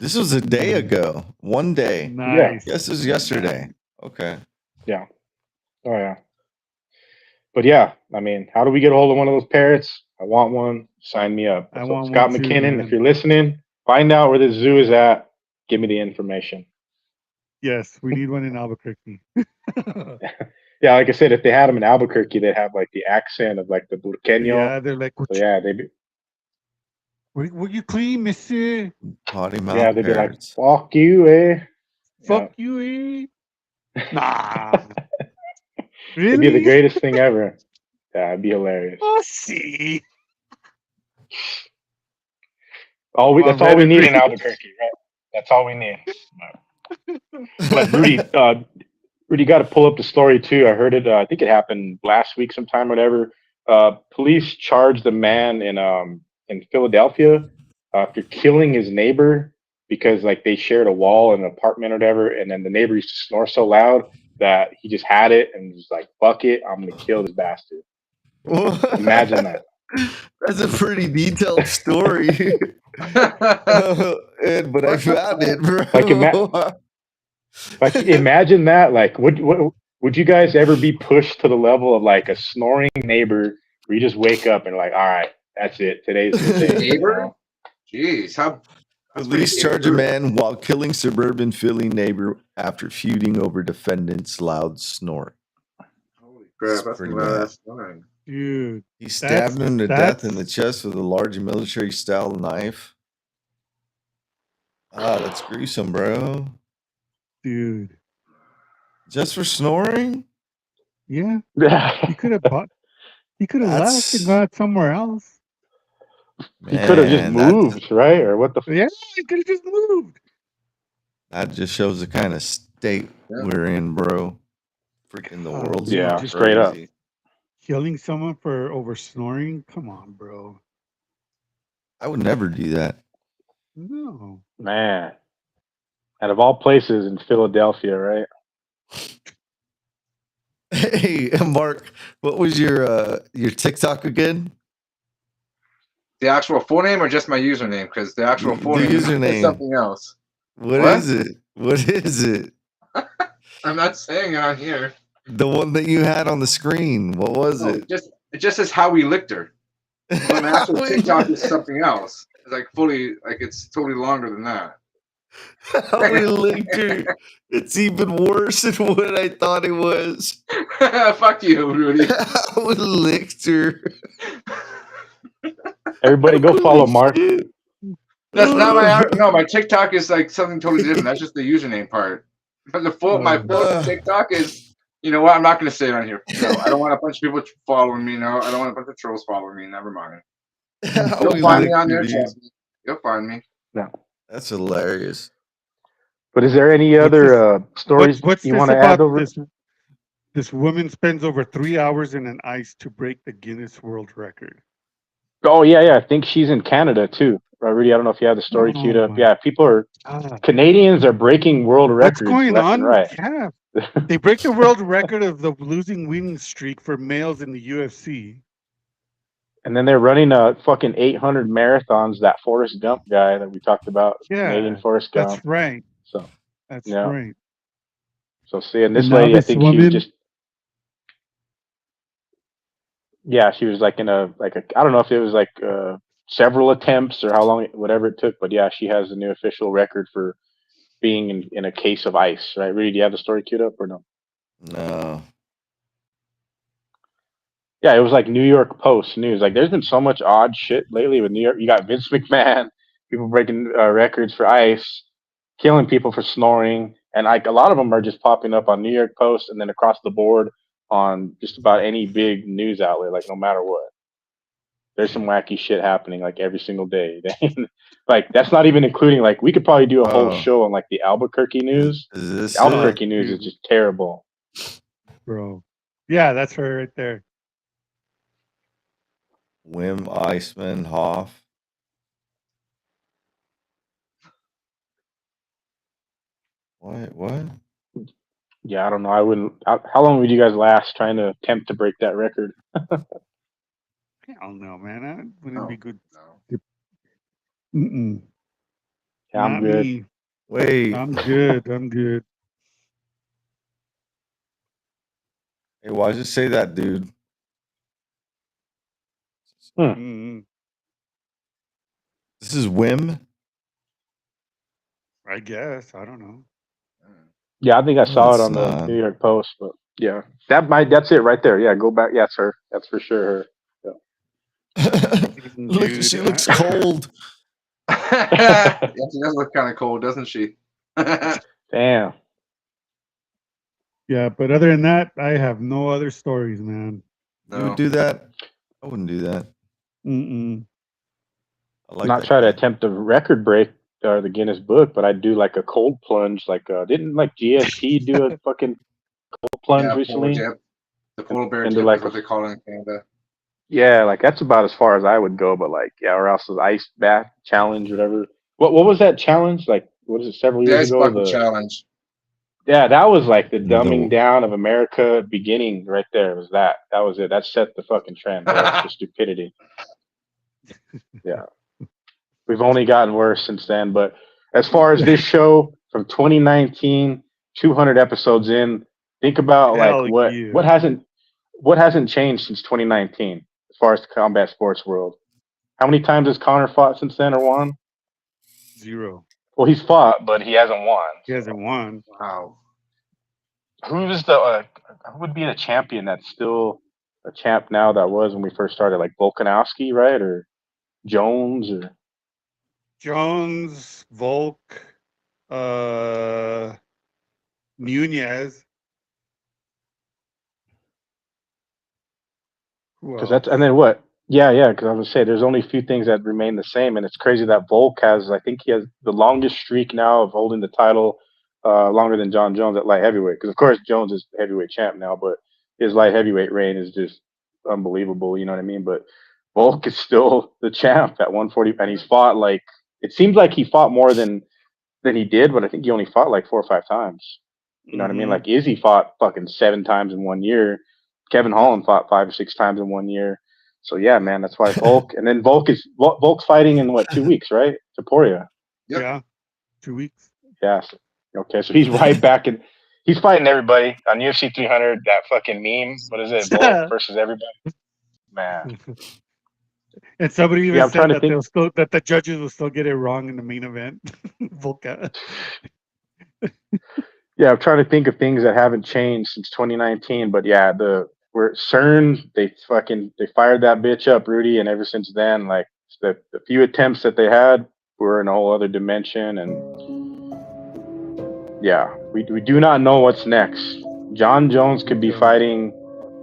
Speaker 3: This was a day ago. One day.
Speaker 2: Nice.
Speaker 3: Yes, this was yesterday. Okay.
Speaker 4: yeah. Oh yeah. But yeah, I mean, how do we get a hold of one of those parrots? I want one. Sign me up.
Speaker 2: I
Speaker 4: So
Speaker 2: want
Speaker 4: Scott
Speaker 2: one too,
Speaker 4: McKinnon,
Speaker 2: man.
Speaker 4: if you're listening, find out where this zoo is at. Give me the information.
Speaker 2: Yes, we need one in Albuquerque.
Speaker 4: Yeah, like I said, if they had them in Albuquerque, they'd have like the accent of like the Burqueño.
Speaker 2: Yeah, they're like,
Speaker 4: So yeah, they'd be
Speaker 2: will you clean, mister?
Speaker 3: Potty mouth
Speaker 4: yeah, they'd be like,
Speaker 3: parrots.
Speaker 4: fuck you, eh?
Speaker 2: Fuck you, eh? Nah.
Speaker 4: It'd be the
Speaker 2: Really?
Speaker 4: greatest thing ever. Yeah, it'd be hilarious.
Speaker 2: Oh, see.
Speaker 4: That's all we need in
Speaker 2: Reddit.
Speaker 4: Albuquerque, right? That's all we need. But Rudy got to pull up the story too. I heard it. I think it happened last week sometime, whatever. Police charged a man in Philadelphia after killing his neighbor because like they shared a wall in an apartment or whatever, and then the neighbor used to snore so loud that he just had it and was like, "Fuck it, I'm gonna kill this bastard." Imagine that.
Speaker 3: That's a pretty detailed story. Ed, but I found it, bro.
Speaker 4: Like imagine that. Like, would you guys ever be pushed to the level of like a snoring neighbor where you just wake up and like, all right, that's it. Today's the day.
Speaker 5: Neighbor? Jeez, how?
Speaker 3: Police charge a man while killing suburban Philly neighbor after feuding over defendant's loud snore.
Speaker 5: Holy crap. That's
Speaker 3: pretty
Speaker 5: my
Speaker 3: bad.
Speaker 5: last line.
Speaker 2: Dude,
Speaker 3: He stabbed him to death in the chest with a large military-style knife. Ah, that's gruesome, bro.
Speaker 2: dude.
Speaker 3: Just for snoring?
Speaker 2: Yeah,
Speaker 4: Yeah.
Speaker 2: he could have bought. He could have left and got somewhere else.
Speaker 4: He could have just
Speaker 3: Man,
Speaker 4: moved, right? Or what the?
Speaker 2: Yeah, he could have just moved.
Speaker 3: that just shows the kind of state we're in, bro. Freaking the world's
Speaker 4: Yeah,
Speaker 3: gone
Speaker 4: straight up.
Speaker 3: crazy.
Speaker 2: Killing someone for over snoring? Come on, bro.
Speaker 3: I would never do that.
Speaker 2: No.
Speaker 4: Man. And of all places in Philadelphia, right?
Speaker 3: Hey, Mark, what was your TikTok again?
Speaker 5: The actual full name or just my username? Because the actual full
Speaker 3: The
Speaker 5: name
Speaker 3: username.
Speaker 5: is something else.
Speaker 3: What is it? What is it?
Speaker 5: I'm not saying it on here.
Speaker 3: The one that you had on the screen. What was it?
Speaker 5: It just says how we licked her. But my actual TikTok is something else. It's like it's totally longer than that.
Speaker 3: How we licked her. It's even worse than what I thought it was.
Speaker 5: Fuck you, Rudy.
Speaker 3: How we licked her.
Speaker 4: Everybody go follow Mark.
Speaker 5: That's not my TikTok is like something totally different. That's just the username part. But my full TikTok is, you know what? I'm not going to say it on here. No, I don't want a bunch of people following me. No, I don't want a bunch of trolls following me. Never mind. You'll find me on there. Trust me. You'll find me.
Speaker 4: No,
Speaker 3: that's hilarious.
Speaker 4: But is there any other stories you want to add over?
Speaker 2: This woman spends over 3 hours in an ice to break the Guinness World Record.
Speaker 4: Oh yeah. I think she's in Canada too. Rudy, I don't know if you have the story queued up. Yeah, Canadians are breaking world records.
Speaker 2: What's going
Speaker 4: left
Speaker 2: on?
Speaker 4: And right.
Speaker 2: Yeah. They break the world record of the losing winning streak for males in the UFC.
Speaker 4: And then they're running a fucking 800 marathons. That Forrest Gump guy that we talked about, Canadian Forrest Gump.
Speaker 2: That's right.
Speaker 4: So
Speaker 2: that's right.
Speaker 4: So seeing this lady, I think she was just. Yeah, she was like in I don't know if it was like several attempts or how long, whatever it took, but yeah, she has the new official record for being in a case of ice, right? Rudy, do you have the story queued up or no?
Speaker 3: No.
Speaker 4: Yeah, it was like New York Post news. Like, there's been so much odd shit lately with New York. You got Vince McMahon, people breaking records for ice, killing people for snoring, and like a lot of them are just popping up on New York Post and then across the board on just about any big news outlet. Like, no matter what, there's some wacky shit happening like every single day. Like, that's not even including like we could probably do a whole show on like the Albuquerque news. The Albuquerque news is just terrible,
Speaker 2: bro. Yeah, that's her right there.
Speaker 3: Wim Iceman Hoff. What?
Speaker 4: Yeah, I don't know. I wouldn't. How long would you guys last trying to attempt to break that record?
Speaker 2: I don't know, man. That wouldn't be good.
Speaker 4: Yeah, I'm good.
Speaker 2: Me.
Speaker 3: Wait.
Speaker 2: I'm good. I'm good.
Speaker 3: Hey, why'd you say that, dude? This is Wim?
Speaker 2: I guess. I don't know.
Speaker 4: Yeah, I think I saw it on the New York Post, but yeah, that's it right there. Yeah, go back. Yeah, it's her. That's for sure her.
Speaker 3: Yeah. She looks cold.
Speaker 5: Yeah, she does look kind of cold, doesn't she?
Speaker 4: Damn.
Speaker 2: Yeah, but other than that, I have no other stories, man.
Speaker 3: No. You would do that? I wouldn't do that.
Speaker 4: I like not try to attempt a record break or the Guinness Book, but I'd do like a cold plunge. Like, didn't like GSP do a fucking cold plunge recently?
Speaker 5: The polar bear dip, like what they call it in Canada.
Speaker 4: Yeah, like that's about as far as I would go. But like, yeah, or else the ice bath challenge, whatever. What was that challenge? Like, what is it? Several years ago,
Speaker 5: the challenge.
Speaker 4: Yeah, that was like the dumbing down of America beginning right there. Was that was it? That set the fucking trend for stupidity. Yeah. We've only gotten worse since then. But as far as this show from 2019, 200 episodes in, think about what hasn't changed since 2019 as far as the combat sports world. How many times has Conor fought since then or won?
Speaker 2: 0.
Speaker 4: Well, he's fought, but he hasn't won.
Speaker 2: He hasn't won.
Speaker 5: Wow.
Speaker 4: who's the who would be the champion that's still a champ now that was when we first started, like Volkanovski, right? Or Jones or
Speaker 2: Jones, Volk, uh, Nunez. Who
Speaker 4: because
Speaker 2: else?
Speaker 4: that's and then what? Yeah, because I was gonna say there's only a few things that remain the same, and it's crazy that Volk has. I think he has the longest streak now of holding the title, longer than John Jones at light heavyweight. Because of course Jones is heavyweight champ now, but his light heavyweight reign is just unbelievable. You know what I mean? But Volk is still the champ at 140, and he's fought like it seems like he fought more than he did, but I think he only fought like 4 or 5 times. You know what I mean?
Speaker 2: Mm-hmm.
Speaker 4: Like Izzy fought fucking 7 times in one year. Kevin Holland fought 5 or 6 times in one year. So yeah, man, that's why Volk. And then Volk's fighting in what 2 weeks, right? Taporia.
Speaker 5: Yep.
Speaker 2: Yeah, 2 weeks.
Speaker 4: Yeah. Okay, so he's right back in. He's fighting everybody on UFC 300. That fucking meme. What is it? Volk versus everybody. Man.
Speaker 2: And somebody even
Speaker 4: Yeah, I'm
Speaker 2: said
Speaker 4: trying to
Speaker 2: that
Speaker 4: think.
Speaker 2: that the judges will still get it wrong in the main event. Volka.
Speaker 4: Yeah, I'm trying to think of things that haven't changed since 2019. But yeah, where CERN they fired that bitch up, Rudy, and ever since then, like the few attempts that they had were in a whole other dimension, and yeah, we do not know what's next. John Jones could be fighting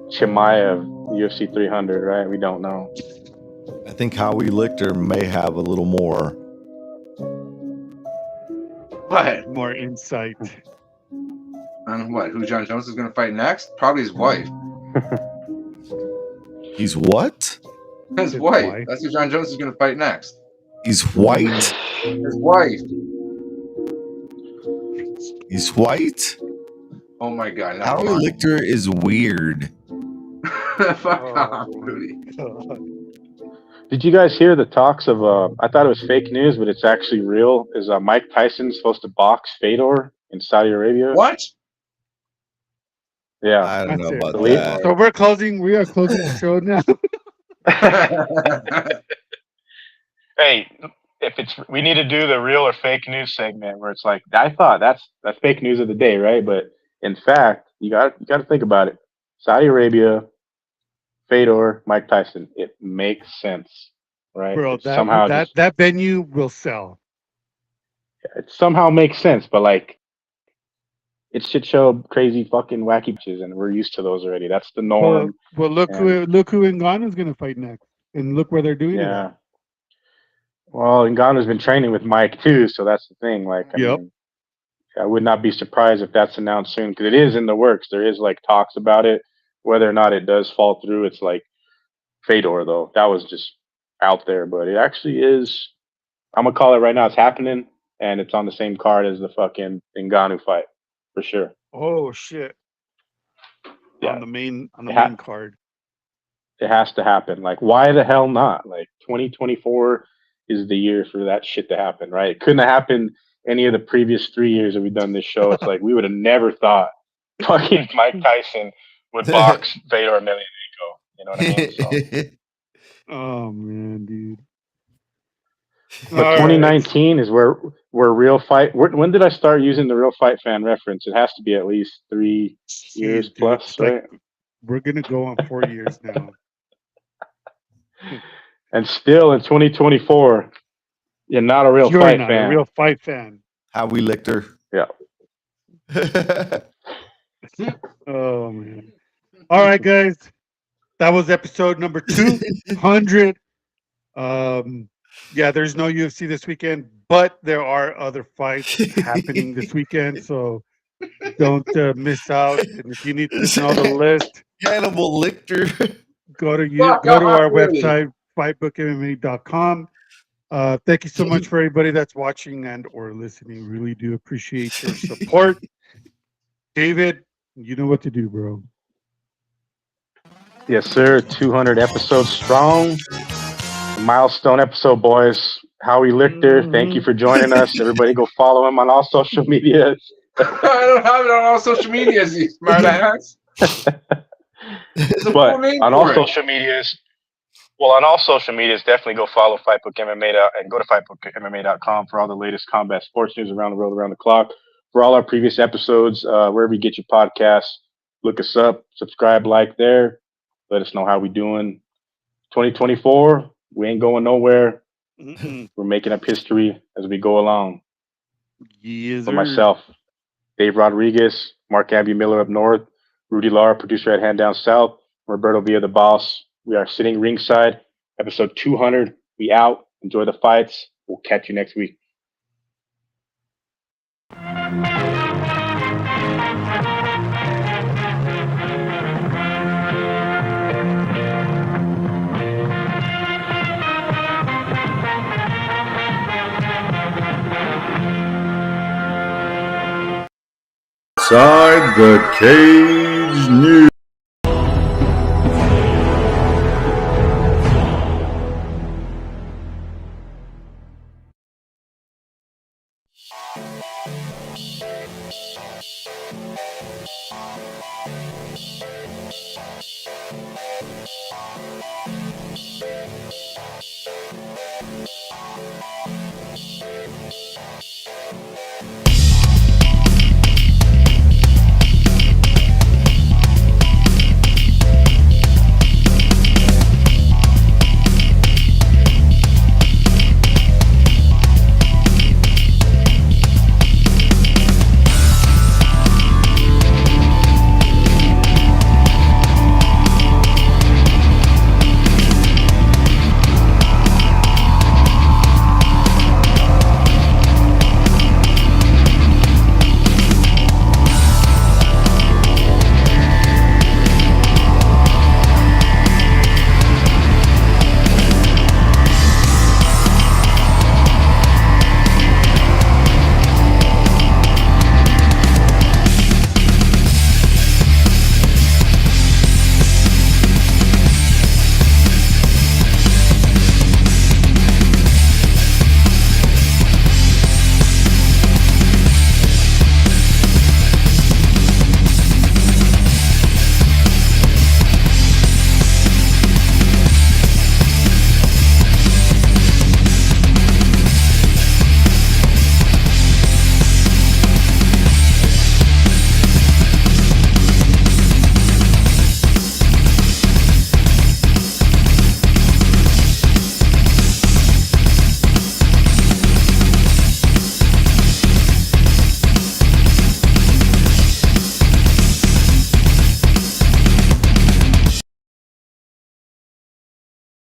Speaker 4: Chimaev, UFC 300, right? We don't know.
Speaker 3: I think Howie Lichter may have a little more.
Speaker 5: What?
Speaker 2: More insight.
Speaker 5: On what? Who John Jones is going to fight next? Probably his wife.
Speaker 3: He's what?
Speaker 5: His wife. That's who John Jones is going to fight next.
Speaker 3: He's white?
Speaker 5: His wife.
Speaker 3: He's white?
Speaker 5: Oh my God.
Speaker 3: Howie Lichter is weird.
Speaker 5: Fuck off, Rudy.
Speaker 4: Did you guys hear the talks of? I thought it was fake news, but it's actually real. Is Mike Tyson supposed to box Fedor in Saudi Arabia?
Speaker 5: What?
Speaker 4: Yeah,
Speaker 3: I don't know about
Speaker 4: Believe-
Speaker 3: that.
Speaker 2: So we are closing the show now.
Speaker 4: Hey, we need to do the real or fake news segment where it's like I thought that's fake news of the day, right? But in fact, you got to think about it. Saudi Arabia, Fedor, Mike Tyson. It makes sense, right?
Speaker 2: Bro,
Speaker 4: It
Speaker 2: that venue will sell.
Speaker 4: it somehow makes sense, but like it's shit show, crazy, fucking wacky bitches, and we're used to those already. That's the norm.
Speaker 2: Well, look who Ngannou's going to fight next, and look where they're doing it.
Speaker 4: Yeah. Well, Ngannou's been training with Mike too, so that's the thing. Like, I mean, I would not be surprised if that's announced soon because it is in the works. There is like talks about it. Whether or not it does fall through, it's like Fedor though. That was just out there, but it actually is. I'm gonna call it right now. It's happening, and it's on the same card as the fucking Ngannou fight for sure.
Speaker 2: Oh shit!
Speaker 4: Yeah.
Speaker 2: On the main card.
Speaker 4: It has to happen. Like, why the hell not? Like, 2024 is the year for that shit to happen, right? It couldn't have happened any of the previous 3 years that we've done this show. It's like we would have never thought fucking Mike Tyson would box Fedor Emelianenko. You know what I mean? So.
Speaker 2: Oh man, dude.
Speaker 4: But 2019 is where real fight. When did I start using the Real Fight Fan reference? It has to be at least 3 years plus, right?
Speaker 2: We're gonna go on 4 years now.
Speaker 4: And still in 2024, you're not a real fight fan.
Speaker 2: A real fight fan.
Speaker 3: Howie Lichter.
Speaker 4: Yeah.
Speaker 2: Oh man. All right, guys. That was episode number 200. Yeah, there's no UFC this weekend, but there are other fights happening this weekend, so don't miss out. And if you need to know the list,
Speaker 3: Hannibal Lichter.
Speaker 2: Go to our website, fightbookmma.com. Thank you so much for everybody that's watching and or listening. Really do appreciate your support. David, you know what to do, bro.
Speaker 4: Yes, sir. 200 episodes strong. Milestone episode, boys. Howie Lichter, thank you for joining us. Everybody go follow him on all social medias.
Speaker 5: I don't have it on all social medias, you smart ass.
Speaker 4: But on all social medias, definitely go follow Fightbook MMA and go to fightbookmma.com for all the latest combat sports news around the world, around the clock. for all our previous episodes, wherever you get your podcasts, look us up, subscribe, like there. Let us know how we doing. 2024, we ain't going nowhere. We're making up history as we go along.
Speaker 2: Yes,
Speaker 4: For
Speaker 2: sir.
Speaker 4: myself, Dave Rodriguez, Mark Ambie Miller up north, Rudy Lara, producer at Hand Down South, Roberto Villa, the boss. We are sitting ringside, episode 200. We out. Enjoy the fights. We'll catch you next week.
Speaker 1: Inside the Cage News.